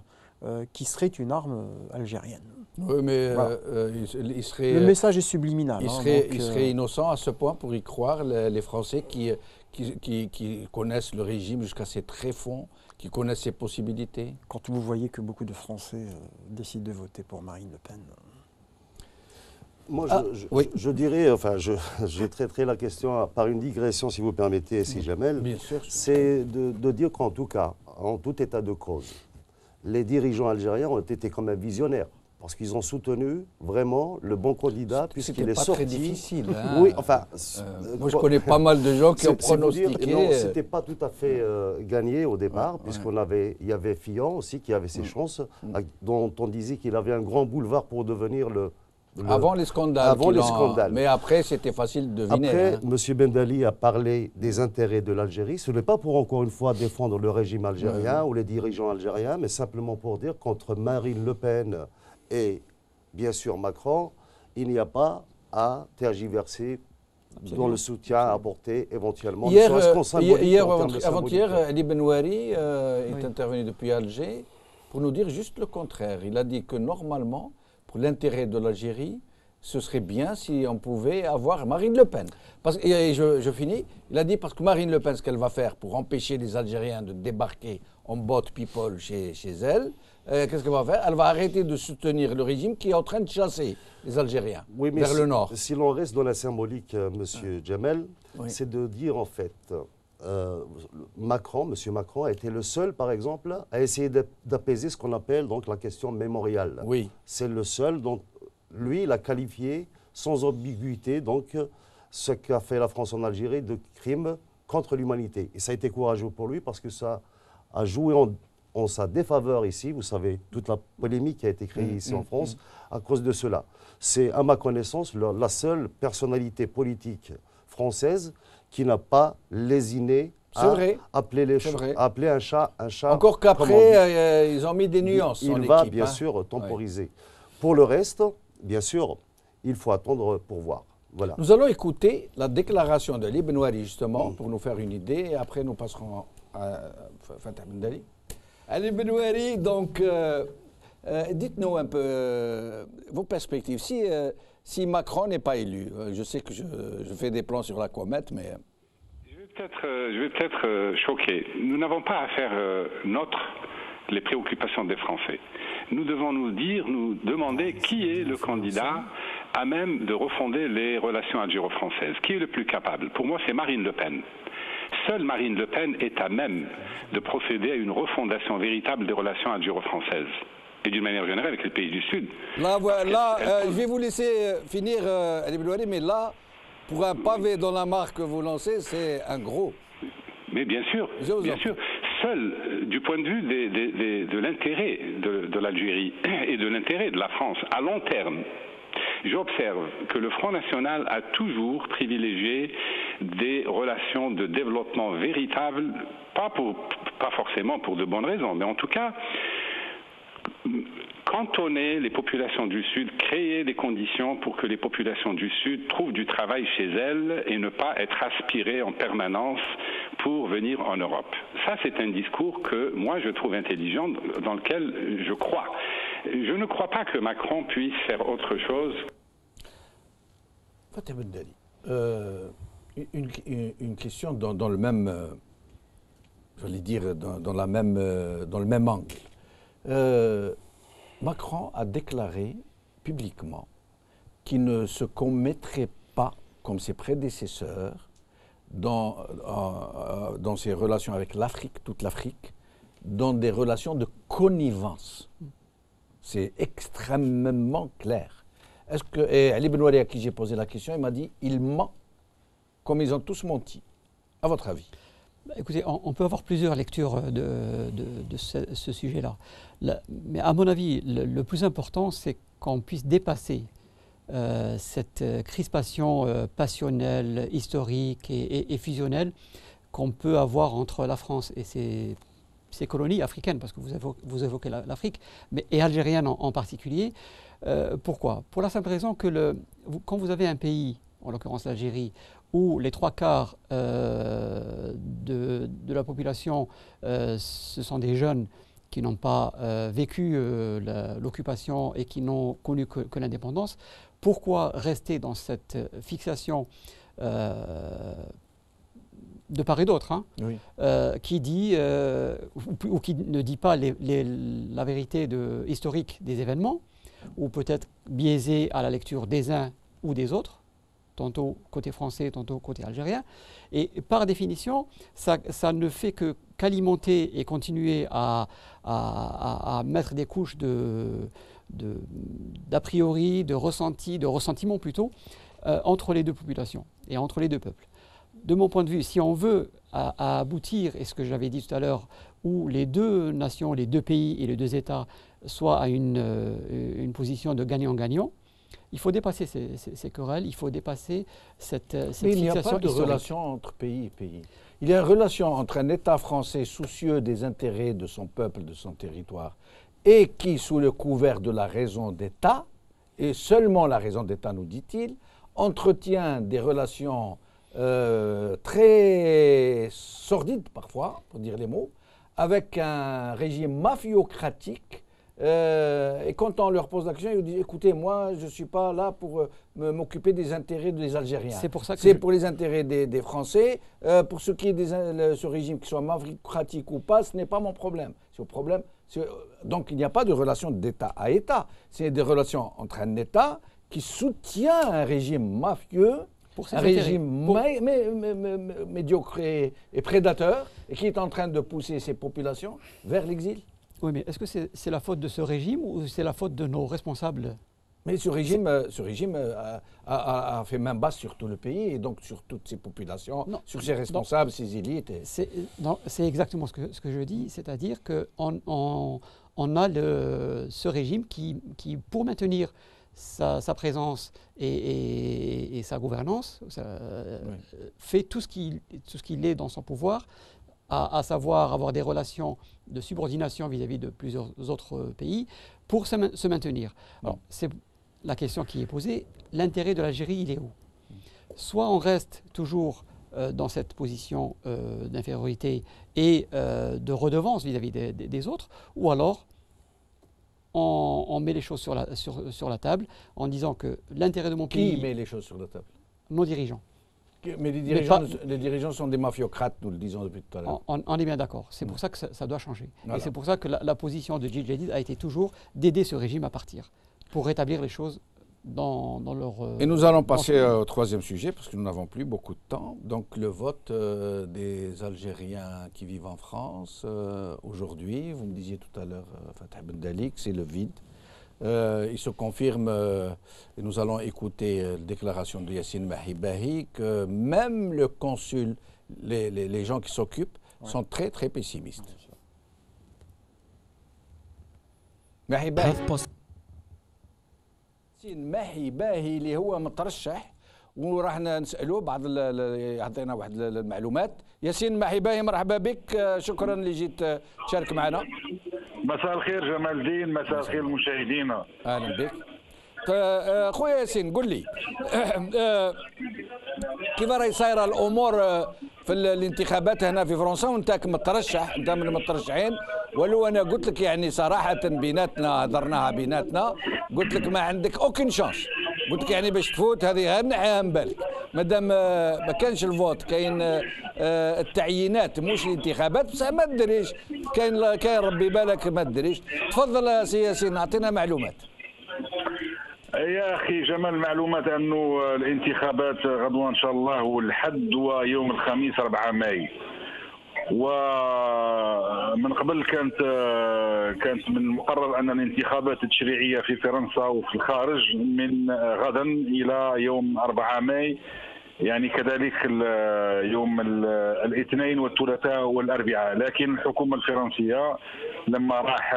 Speaker 5: qui serait une arme algérienne.
Speaker 1: Oui, mais
Speaker 5: voilà.
Speaker 1: Il serait...
Speaker 5: Le message est subliminal.
Speaker 1: Il serait innocent à ce point pour y croire, les Français qui connaissent le régime jusqu'à ses tréfonds, qui connaissent ses possibilités.
Speaker 5: Quand vous voyez que beaucoup de Français décident de voter pour Marine Le Pen...
Speaker 4: Moi, je dirais, enfin, je traiterai la question par une digression, si vous permettez, si Jamel.
Speaker 1: Bien sûr.
Speaker 4: C'est de dire qu'en tout cas, en tout état de cause, les dirigeants algériens ont été quand même visionnaires. Parce qu'ils ont soutenu vraiment le bon candidat, puisqu'il est sorti.
Speaker 1: C'était pas très difficile. Hein.
Speaker 4: Oui, enfin...
Speaker 1: moi, je connais pas mal de gens qui ont pronostiqué...
Speaker 4: Non, c'était pas tout à fait gagné au départ, il y avait Fillon aussi qui avait ses chances, dont on disait qu'il avait un grand boulevard pour devenir
Speaker 1: avant les scandales.
Speaker 4: Avant les scandales.
Speaker 1: Mais après, c'était facile de deviner.
Speaker 4: Après, M. Ben Ali a parlé des intérêts de l'Algérie. Ce n'est pas pour, encore une fois, défendre le régime algérien ou les dirigeants algériens, mais simplement pour dire qu'entre Marine Le Pen et, bien sûr, Macron, il n'y a pas à tergiverser dans le soutien à apporter éventuellement.
Speaker 1: Avant-hier, Ali Benouari est intervenu depuis Alger pour nous dire juste le contraire. Il a dit que normalement, pour l'intérêt de l'Algérie, ce serait bien si on pouvait avoir Marine Le Pen. Et je finis. Il a dit parce que Marine Le Pen, ce qu'elle va faire pour empêcher les Algériens de débarquer en boat people chez elle, qu'est-ce qu'elle va faire? Elle va arrêter de soutenir le régime qui est en train de chasser les Algériens vers le nord.
Speaker 4: Si l'on reste dans la symbolique, M. Jamel, c'est de dire en fait... M. Macron a été le seul, par exemple, à essayer d'apaiser ce qu'on appelle donc la question mémoriale.
Speaker 1: Oui.
Speaker 4: C'est le seul dont lui, il a qualifié sans ambiguïté donc ce qu'a fait la France en Algérie de crime contre l'humanité. Et ça a été courageux pour lui parce que ça a joué en sa défaveur ici. Vous savez, toute la polémique qui a été créée ici en France à cause de cela. C'est, à ma connaissance, la seule personnalité politique française qui n'a pas lésiné à appeler un chat.
Speaker 1: Encore qu'après, ils ont mis des nuances.
Speaker 4: Il va bien sûr temporiser. Pour le reste, bien sûr, il faut attendre pour voir. Voilà.
Speaker 1: Nous allons écouter la déclaration d'Ali Benouari, justement, pour nous faire une idée, et après nous passerons à Fatah Bendali. Ali Benouari, donc, dites-nous un peu vos perspectives. Si Macron n'est pas élu, je sais que je fais des plans sur la comète, mais...
Speaker 6: Je vais peut-être choquer. Nous n'avons pas à faire les préoccupations des Français. Nous devons nous demander qui est le candidat à même de refonder les relations algéro-françaises. Qui est le plus capable? Pour moi, c'est Marine Le Pen. Seule Marine Le Pen est à même de procéder à une refondation véritable des relations algéro-françaises. Et d'une manière générale avec les pays du Sud.
Speaker 1: Je vais vous laisser finir, Ali Benouari, mais là, pour un pavé dans la mare que vous lancez, c'est un gros.
Speaker 6: Mais bien sûr, bien sûr. Seul, du point de vue de l'intérêt de l'Algérie et de l'intérêt de la France à long terme, j'observe que le Front National a toujours privilégié des relations de développement véritables, pas forcément pour de bonnes raisons, mais en tout cas, cantonner les populations du Sud, créer des conditions pour que les populations du Sud trouvent du travail chez elles et ne pas être aspirées en permanence pour venir en Europe. Ça, c'est un discours que moi, je trouve intelligent, dans lequel je crois. Je ne crois pas que Macron puisse faire autre chose.
Speaker 1: Fatah Bendali, Une question dans le même, j'allais dire, dans le même angle. Macron a déclaré publiquement qu'il ne se commettrait pas, comme ses prédécesseurs, dans ses relations avec l'Afrique, toute l'Afrique, dans des relations de connivence. C'est extrêmement clair. Et Ali Benouari, à qui j'ai posé la question, il m'a dit il ment comme ils ont tous menti. À votre avis?
Speaker 3: Écoutez, on peut avoir plusieurs lectures de ce sujet-là. Mais à mon avis, le plus important, c'est qu'on puisse dépasser cette crispation passionnelle, historique et fusionnelle qu'on peut avoir entre la France et ses colonies africaines, parce que vous évoquez l'Afrique, et algérienne en particulier. Pourquoi? Pour la simple raison que quand vous avez un pays, en l'occurrence l'Algérie, où les 3/4 de la population, ce sont des jeunes qui n'ont pas vécu l'occupation et qui n'ont connu que l'indépendance, pourquoi rester dans cette fixation de part et d'autre, hein, oui. Qui dit, ou qui ne dit pas la vérité historique des événements, ou peut-être biaisée à la lecture des uns ou des autres, tantôt côté français, tantôt côté algérien. Et par définition, ça ne fait qu'alimenter et continuer à mettre des couches d'a priori, de ressentiment plutôt, entre les deux populations et entre les deux peuples. De mon point de vue, si on veut à aboutir, et ce que j'avais dit tout à l'heure, où les deux nations, les deux pays et les deux États soient à une position de gagnant-gagnant, il faut dépasser ces querelles, il faut dépasser cette fixation.
Speaker 1: Il n'y a pas de relation entre pays et pays. Il y a une relation entre un État français soucieux des intérêts de son peuple, de son territoire, et qui, sous le couvert de la raison d'État, et seulement la raison d'État, nous dit-il, entretient des relations très sordides parfois, pour dire les mots, avec un régime mafiocratique. Et quand on leur pose la question, ils disent écoutez, moi, je ne suis pas là pour m'occuper des intérêts des Algériens. C'est pour les intérêts des Français. Pour ce qui est de ce régime, qu'il soit mafiocratique ou pas, ce n'est pas mon problème. C'est au problème. Donc il n'y a pas de relation d'État à État. C'est des relations entre un État qui soutient un régime mafieux, un régime médiocre et prédateur, et qui est en train de pousser ses populations vers l'exil.
Speaker 3: Oui, mais est-ce que c'est la faute de ce régime ou c'est la faute de nos responsables? Mais
Speaker 1: ce régime a fait main basse sur tout le pays et donc sur toutes ses populations, sur ses responsables, ses élites.
Speaker 3: C'est exactement ce que je dis, c'est-à-dire qu'on a ce régime qui, pour maintenir sa présence et sa gouvernance, fait tout ce qu'il est dans son pouvoir, à savoir avoir des relations de subordination vis-à-vis de plusieurs autres pays pour se maintenir. Alors, c'est la question qui est posée, l'intérêt de l'Algérie, il est où? Soit on reste toujours dans cette position d'infériorité et de redevance vis-à-vis des autres, ou alors on met les choses sur la table en disant que l'intérêt de mon pays...
Speaker 1: Qui met les choses sur la table?
Speaker 3: Nos dirigeants.
Speaker 1: Mais les dirigeants sont des mafiocrates, nous le disons depuis tout à l'heure.
Speaker 3: On est bien d'accord. C'est pour ça que ça doit changer. Voilà. Et c'est pour ça que la position de Djil Jadid a été toujours d'aider ce régime à partir, pour rétablir les choses dans leur...
Speaker 1: Et nous allons passer au troisième sujet, parce que nous n'avons plus beaucoup de temps. Donc le vote des Algériens qui vivent en France aujourd'hui, vous me disiez tout à l'heure, Fatah Bendalik, c'est le vide. Il se confirme, et nous allons écouter la déclaration de Yassine Mahibahi, que même le consul, les gens qui s'occupent, sont très très pessimistes. Mahibahi. Yassine Mahibahi اللي هو مترشح وراح نسألوه بعض يعطينا واحد المعلومات. ياسين محيباهي مرحبا بك، شكرا اللي جيت تشارك معنا.
Speaker 7: مساء الخير جمال الدين، مساء الخير مشاهدينا.
Speaker 1: اهلا بك. خويا ياسين قل لي كيف راهي صايره الامور في الانتخابات هنا في فرنسا وانت مترشح، انت من المترشحين، ولو انا قلت لك يعني صراحه بيناتنا هضرناها بيناتنا، قلت لك ما عندك اوكين شانس، قلت لك يعني باش تفوت هذه غير نحيها من بالك، مادام ما كانش الفوت كاين التعيينات مش الانتخابات بصح ما تدريش كاين ربي بالك ما تدريش. تفضل سي ياسين اعطينا معلومات.
Speaker 7: يا اخي جمال المعلومات انه الانتخابات غدوه ان شاء الله هو الحد ويوم الخميس 4 ماي. ومن قبل كانت من المقرر ان الانتخابات التشريعيه في فرنسا وفي الخارج من غدا الى يوم 4 ماي، يعني كذلك يوم الاثنين والثلاثاء والاربعاء. لكن الحكومه الفرنسيه لما راح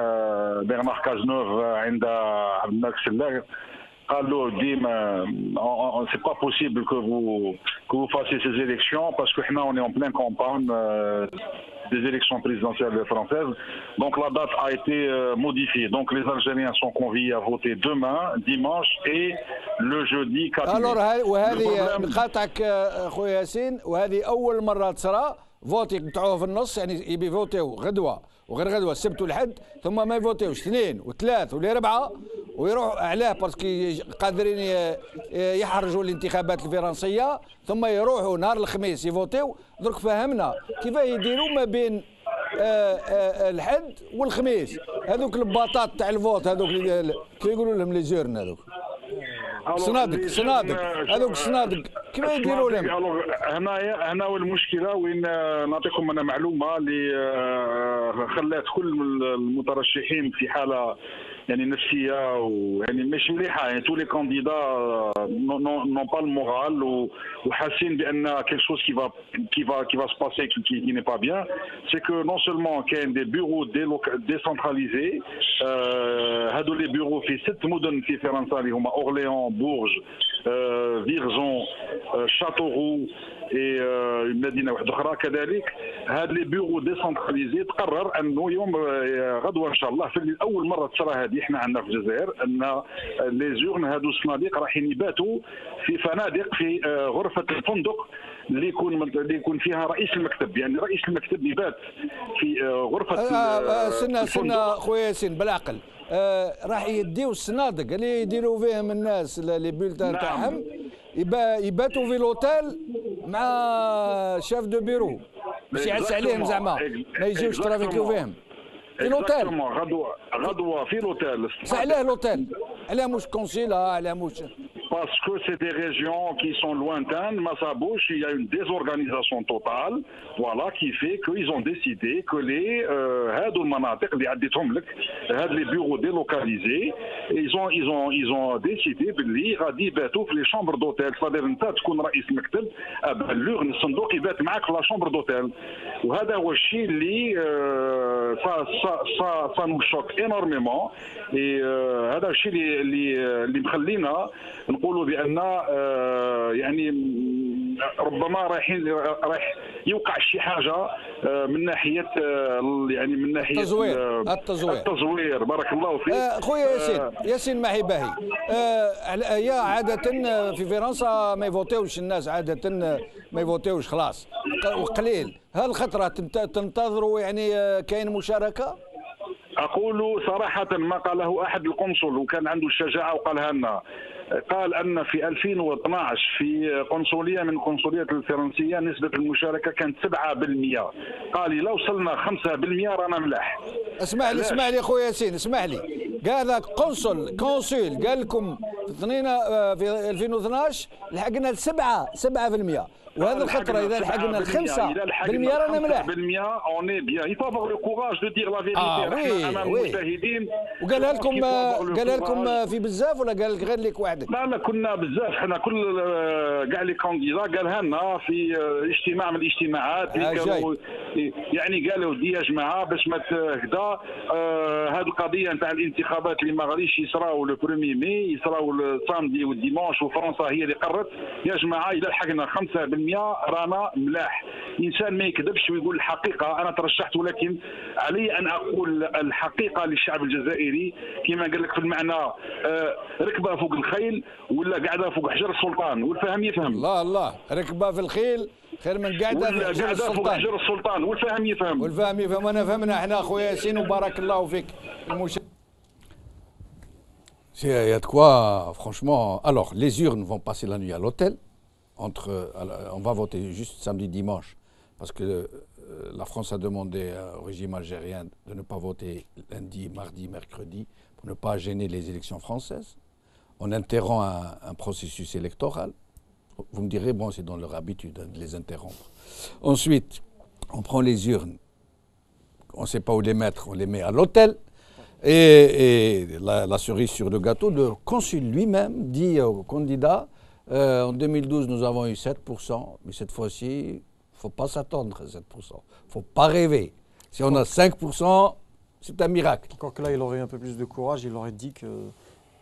Speaker 7: برنار كازنوف عند عبد الملك سلاح قال له ديما سي با بوسيبل كو فاسي سي élections parce que حنا on est en pleine campagne des élections présidentielles françaises. Donc la date a été modifiée. Donc les Algériens sont conviés à voter demain, dimanche et le jeudi 4 mai.
Speaker 1: Alors وهذه نقاطعك خويا ياسين، وهذه أول مرة تصرى فوتي يقطعوه في النص، يعني يبي فوتيو غدوة وغير غدوة السبت والحد، ثم ما يفوتيوش اثنين وثلاث والاربعة ويروحوا علاه باسكو قادرين يحرجوا الانتخابات الفرنسيه، ثم يروحوا نهار الخميس يفوتيو. درك فهمنا كيفاه يديروا ما بين الحد والخميس هذوك الباطات تاع الفوت، هذوك كي يقولوا لهم لي زورن، هذوك صنادق هذوك الصنادق كيفاه يديروا لهم؟
Speaker 7: هنا والمشكله وين نعطيكم انا معلومه اللي خلات كل المترشحين في حاله يعني نفسيه ويعني مش مليحه. يعني tous les candidats n'ont pas le moral وحاسين بان quelque chose qui va se passer qui n'est pas bien. C'est que non seulement كاين des bureaux décentralisés، هادو les bureaux في 6 مدن في فرنسا اللي هما اورليون، بورج، فيرزون، شاتورو مدينه واحده اخرى كذلك. هاد لي بيرو ديسونتراليزي تقرر انه يوم غدوه ان شاء الله في اول مره تصرى هذه احنا عندنا في الجزائر ان لي زورن هادو الصناديق رايحين يباتوا في فنادق في غرفه الفندق اللي يكون فيها رئيس المكتب. يعني رئيس المكتب يبات في غرفه
Speaker 1: سنة خويا ياسين بالعقل. راح يديو الصنادق اللي يديروا فيهم الناس لي بولتان تاعهم، يباتوا في لوتيل مع شاف دو بيرو باش يعس عليهم زعما ما يجيوش ترافيكيو فيهم في لوتيل.
Speaker 7: غدوه في لوتيل.
Speaker 1: بصح علاه لوتيل؟ علاه مش كونسيلا؟ علاه مش
Speaker 7: parce que c'est des régions qui sont lointaines. Massabouche, il y a une désorganisation totale, voilà, qui fait qu'ils ont décidé que les هادو المناطق اللي عديتهم لك هاد les bureaux délocalisés, ils ont décidé باللي غادي يباتوا في les chambres d'hôtel. c'est-à-dire انت تكون رئيس المكتب اللوغن الصندوق يبات معك في لا شامبر دوتيل. وهذا هو الشيء اللي ça nous choque énormément. et هذا الشيء اللي مخلينا نقولوا بان يعني ربما راح يوقع شي حاجه من ناحيه يعني من ناحيه التزوير. بارك الله فيك.
Speaker 1: خويا ياسين معي باهي. يا عاده في فرنسا ما يفوتيوش الناس، عاده ما يفوتيوش خلاص وقليل. هالخطره تنتظروا يعني كاين مشاركه؟
Speaker 7: أقول صراحة ما قاله أحد القنصل وكان عنده الشجاعة وقالها لنا. قال أن في 2012 في قنصلية من القنصليات الفرنسية نسبة المشاركة كانت 7%. قال لي لو وصلنا 5% رانا ملاح.
Speaker 1: اسمح لي خويا ياسين، اسمح لي. قال لك قنصل قال لكم في 2012 لحقنا ل 7%. وهذا الخطرة إذا لحقنا ال 5% رانا ملاح.
Speaker 7: 5% on est bien. Il faut avoir le courage de dire la vérité.
Speaker 1: أمام المشاهدين. وقالها لكم في بزاف ولا قال لك غير لك وحدك؟
Speaker 7: لا كنا بزاف، حنا كل كاع لي كانديدا قالها لنا في اجتماع من الاجتماعات يعني قالوا دي يا جماعه باش ما هكذا هذه القضيه نتاع الانتخابات اللي ما غاديش يصراو لو 1 ماي، يصراو السامدي والديمونش وفرنسا هي اللي قررت يا جماعه اذا لحقنا 5% رانا ملاح. انسان ما يكذبش ويقول الحقيقه. انا ترشحت ولكن علي ان اقول الحقيقه للشعب الجزائري كما قال لك في المعنى ركبه فوق الخيل ولا قاعده فوق حجر السلطان والفهم يفهم.
Speaker 1: الله ركبه في الخيل خير من قاعده في حجر السلطان.
Speaker 7: فوق حجر السلطان والفهم يفهم.
Speaker 1: وانا فهمنا احنا خويا ياسين وبارك الله فيك. Il y a de quoi, franchement. Alors, les urnes vont passer la nuit à l'hôtel, on va voter juste samedi, dimanche, parce que la France a demandé au régime algérien de ne pas voter lundi, mardi, mercredi, pour ne pas gêner les élections françaises. On interrompt un processus électoral. Vous me direz, bon, c'est dans leur habitude de les interrompre. Ensuite, on prend les urnes, on ne sait pas où les mettre, on les met à l'hôtel. Et la cerise sur le gâteau, le consul lui-même dit aux candidats, en 2012, nous avons eu 7%, mais cette fois-ci, il ne faut pas s'attendre à 7%. Il ne faut pas rêver. Si on a 5%, c'est un miracle.
Speaker 5: Encore que là, il aurait eu un peu plus de courage, il aurait dit que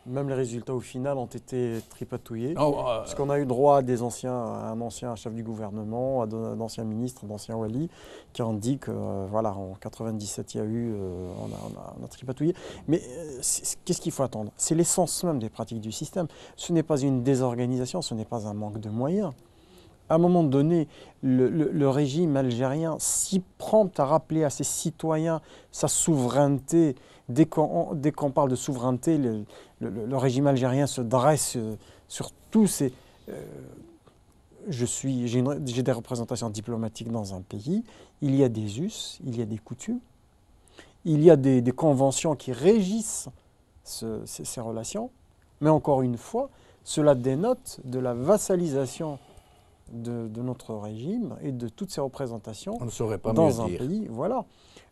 Speaker 5: même les résultats au final ont été tripatouillés. Parce qu'on a eu droit à un ancien chef du gouvernement, à d'anciens ministres, d'anciens walis, qui ont dit que, voilà, en 97, il y a eu, on a tripatouillé. Mais qu'est-ce qu'il faut attendre? C'est l'essence même des pratiques du système. Ce n'est pas une désorganisation, ce n'est pas un manque de moyens. À un moment donné, le régime algérien, si prompt à rappeler à ses citoyens sa souveraineté, dès qu'on parle de souveraineté, le régime algérien se dresse sur tous ces... J'ai des représentations diplomatiques dans un pays, il y a des us, il y a des coutumes, il y a des conventions qui régissent ces relations, mais encore une fois, cela dénote de la vassalisation de notre régime et de toutes ces représentations
Speaker 1: on ne saurait pas
Speaker 5: dans un
Speaker 1: mieux dire.
Speaker 5: pays. Voilà.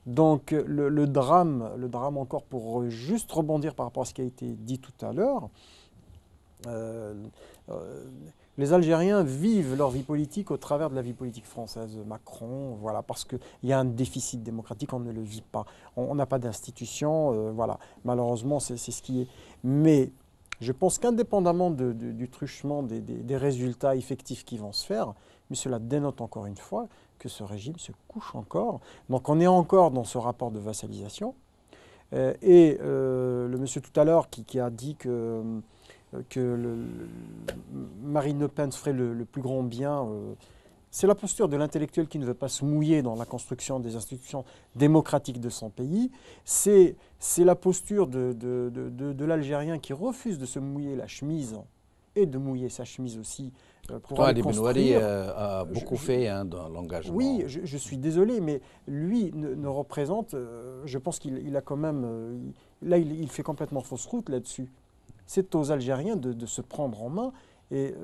Speaker 5: Donc le drame encore, pour juste rebondir par rapport à ce qui a été dit tout à l'heure, les Algériens vivent leur vie politique au travers de la vie politique française. Macron, voilà, parce qu'il y a un déficit démocratique, on ne le vit pas. On n'a pas d'institution, voilà. Malheureusement, c'est ce qui est. Mais je pense qu'indépendamment du truchement des résultats effectifs qui vont se faire, mais cela dénote encore une fois que ce régime se couche encore. Donc on est encore dans ce rapport de vassalisation. Le monsieur tout à l'heure qui a dit que Marine Le Pen ferait le plus grand bien, c'est la posture de l'intellectuel qui ne veut pas se mouiller dans la construction des institutions démocratiques de son pays. C'est la posture de l'Algérien qui refuse de se mouiller la chemise et de mouiller sa chemise aussi pour aller construire.
Speaker 1: A beaucoup fait dans l'engagement.
Speaker 5: Oui, je suis désolé, mais lui ne représente, je pense qu'il a quand même, là il fait complètement fausse route là-dessus. C'est aux Algériens de se prendre en main et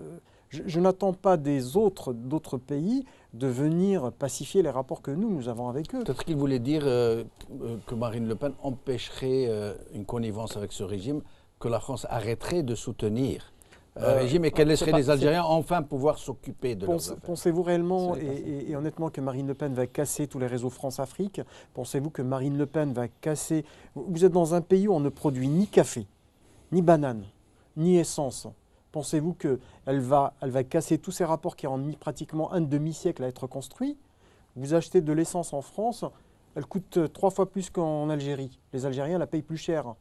Speaker 5: je n'attends pas d'autres pays de venir pacifier les rapports que nous avons avec eux.
Speaker 1: Peut-être qu'il voulait dire que Marine Le Pen empêcherait une connivence avec ce régime, que la France arrêterait de soutenir le régime et qu'elle laisserait les Algériens enfin pouvoir s'occuper de leurs affaires.
Speaker 5: Pensez-vous réellement et honnêtement que Marine Le Pen va casser tous les réseaux France-Afrique? Pensez-vous que Marine Le Pen va casser... Vous êtes dans un pays où on ne produit ni café, ni banane, ni essence. Pensez-vous qu'elle va casser tous ces rapports qui ont mis pratiquement un demi-siècle à être construits? Vous achetez de l'essence en France, elle coûte 3 fois plus qu'en Algérie. Les Algériens la payent plus cher.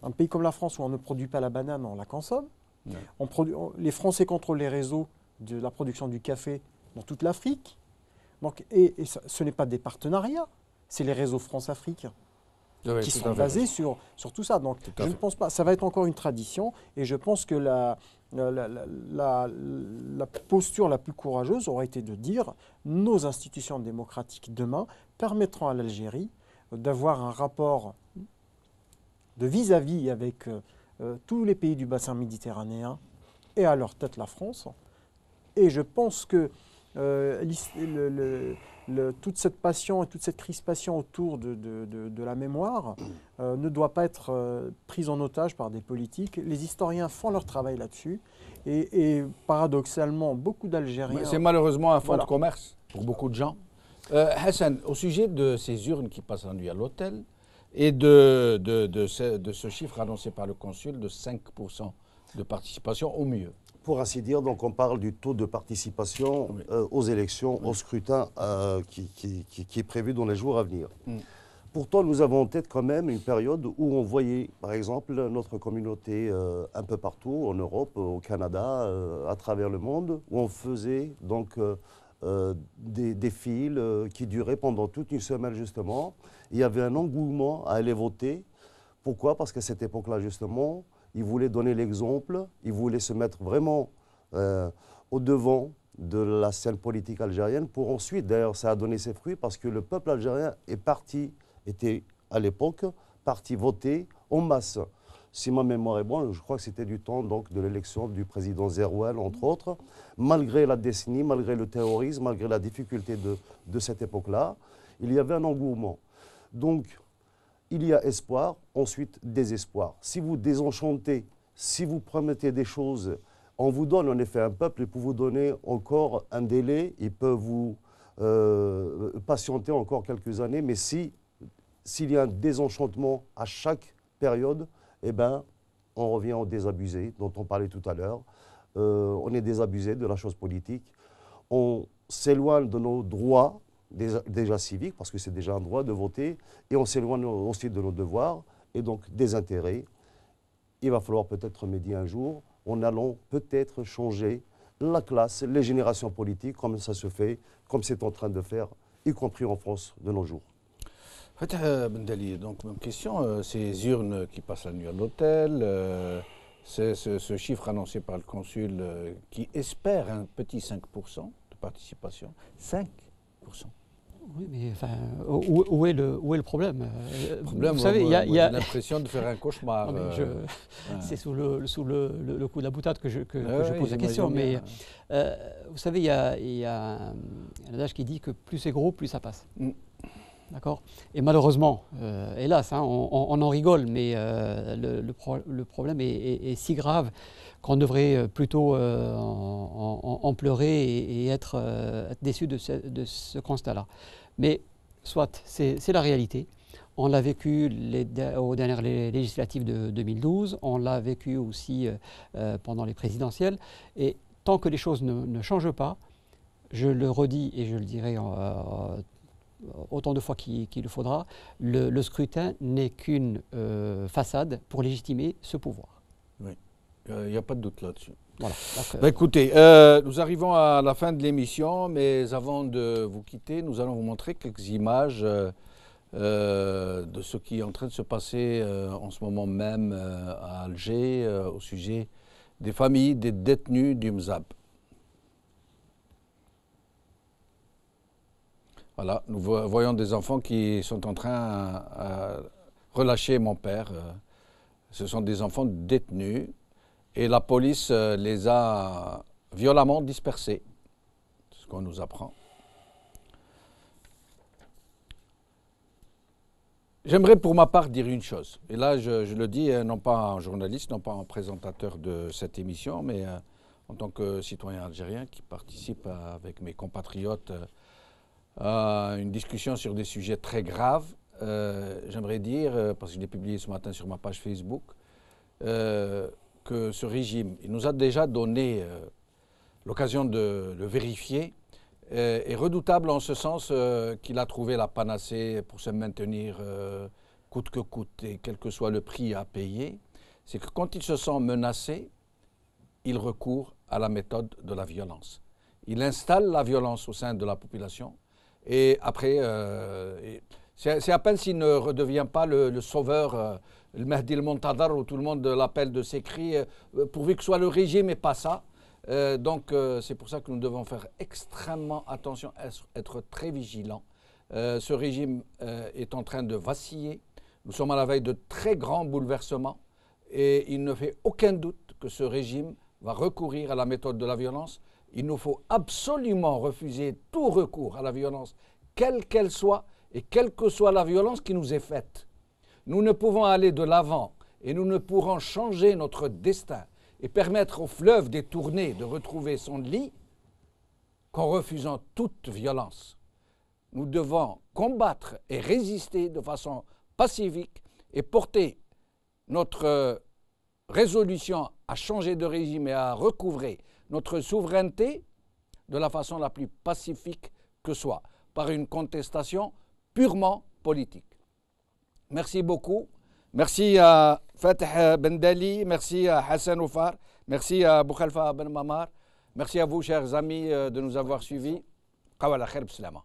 Speaker 5: Un pays comme la France où on ne produit pas la banane, on la consomme. Ouais. Les Français contrôlent les réseaux de la production du café dans toute l'Afrique. Et ce n'est pas des partenariats, c'est les réseaux France-Afrique.
Speaker 1: Oui,
Speaker 5: qui sont basés sur tout ça. Donc je ne pense pas, ça va être encore une tradition et je pense que la posture la plus courageuse aurait été de dire nos institutions démocratiques demain permettront à l'Algérie d'avoir un rapport de vis-à-vis avec tous les pays du bassin méditerranéen et à leur tête la France. Et je pense que toute cette passion et toute cette crispation autour de la mémoire ne doit pas être prise en otage par des politiques. Les historiens font leur travail là-dessus et paradoxalement, beaucoup d'Algériens...
Speaker 1: C'est malheureusement un fonds de commerce pour beaucoup de gens. Hassan, au sujet de ces urnes qui passent la nuit à l'hôtel et de ce chiffre annoncé par le consul de 5% de participation au mieux.
Speaker 4: Pour ainsi dire, donc on parle du taux de participation aux élections, au scrutin qui est prévu dans les jours à venir. Pourtant, nous avons en tête quand même une période où on voyait, par exemple, notre communauté un peu partout, en Europe, au Canada, à travers le monde, où on faisait donc des files qui duraient pendant toute une semaine, justement. Il y avait un engouement à aller voter. Pourquoi? Parce qu'à cette époque-là, justement, ils voulaient donner l'exemple, ils voulaient se mettre vraiment au devant de la scène politique algérienne pour ensuite, d'ailleurs ça a donné ses fruits parce que le peuple algérien était à l'époque parti voter en masse. Si ma mémoire est bonne, je crois que c'était du temps donc, de l'élection du président Zerouel, entre autres. Malgré la décennie, malgré le terrorisme, malgré la difficulté de cette époque-là, il y avait un engouement. Donc, il y a espoir, ensuite désespoir. Si vous désenchantez, si vous promettez des choses, on vous donne en effet un peuple et pour vous donner encore un délai, il peut vous patienter encore quelques années, mais s'il y a un désenchantement à chaque période, eh ben, on revient au désabusé dont on parlait tout à l'heure. On est désabusé de la chose politique. On s'éloigne de nos droits, déjà civiques, parce que c'est déjà un droit de voter, et on s'éloigne aussi de nos devoirs, et donc des intérêts. Il va falloir peut-être remédier un jour en allant peut-être changer la classe, les générations politiques, comme ça se fait, comme c'est en train de faire, y compris en France de nos jours.
Speaker 1: Fatah Bendali, donc même question, ces urnes qui passent la nuit à l'hôtel, ce chiffre annoncé par le consul qui espère un petit 5% de participation, 5%.
Speaker 3: Oui, mais enfin, où est le problème?
Speaker 1: Vous
Speaker 3: savez,
Speaker 1: j'ai l'impression de faire un cauchemar.
Speaker 3: C'est sous le coup de la boutade que je pose la question. Mais vous savez, il y a un adage qui dit que plus c'est gros, plus ça passe. D'accord. Et malheureusement, hélas, hein, on en rigole, mais le problème est si grave qu'on devrait plutôt en pleurer et être déçu de ce constat-là. Mais soit, c'est la réalité. On l'a vécu aux dernières législatives de 2012, on l'a vécu aussi pendant les présidentielles. Et tant que les choses ne changent pas, je le redis et je le dirai autant de fois qu'il le faudra, le scrutin n'est qu'une façade pour légitimer ce pouvoir.
Speaker 1: Oui, il n'y a pas de doute là-dessus.
Speaker 3: Voilà.
Speaker 1: Écoutez, nous arrivons à la fin de l'émission, mais avant de vous quitter, nous allons vous montrer quelques images de ce qui est en train de se passer en ce moment même à Alger au sujet des familles des détenus du MSAB. Voilà, nous voyons des enfants qui sont en train de relâcher mon père. Ce sont des enfants détenus et la police les a violemment dispersés. C'est ce qu'on nous apprend. J'aimerais pour ma part dire une chose. Et là, je le dis non pas en journaliste, non pas en présentateur de cette émission, mais en tant que citoyen algérien qui participe avec mes compatriotes à une discussion sur des sujets très graves. J'aimerais dire, parce que je l'ai publié ce matin sur ma page Facebook, que ce régime, il nous a déjà donné l'occasion de le vérifier, est redoutable en ce sens qu'il a trouvé la panacée pour se maintenir coûte que coûte et quel que soit le prix à payer. C'est que quand il se sent menacé, il recourt à la méthode de la violence. Il installe la violence au sein de la population. Et après, c'est à peine s'il ne redevient pas le sauveur, le Mahdi el-Montadar, où tout le monde l'appelle de ses cris, pourvu que ce soit le régime et pas ça. Donc c'est pour ça que nous devons faire extrêmement attention, être très vigilants. Ce régime est en train de vaciller. Nous sommes à la veille de très grands bouleversements et il ne fait aucun doute que ce régime va recourir à la méthode de la violence. Il nous faut absolument refuser tout recours à la violence, quelle qu'elle soit, et quelle que soit la violence qui nous est faite. Nous ne pouvons aller de l'avant et nous ne pourrons changer notre destin et permettre au fleuve détourné de retrouver son lit qu'en refusant toute violence. Nous devons combattre et résister de façon pacifique et porter notre résolution à changer de régime et à recouvrer notre souveraineté de la façon la plus pacifique que soit, par une contestation purement politique. Merci beaucoup. Merci à Fatah Bendali, merci à Hassan Oufar, merci à Boukhalifa Ben Mamar, merci à vous, chers amis, de nous avoir suivis. Qawala khair b'slama.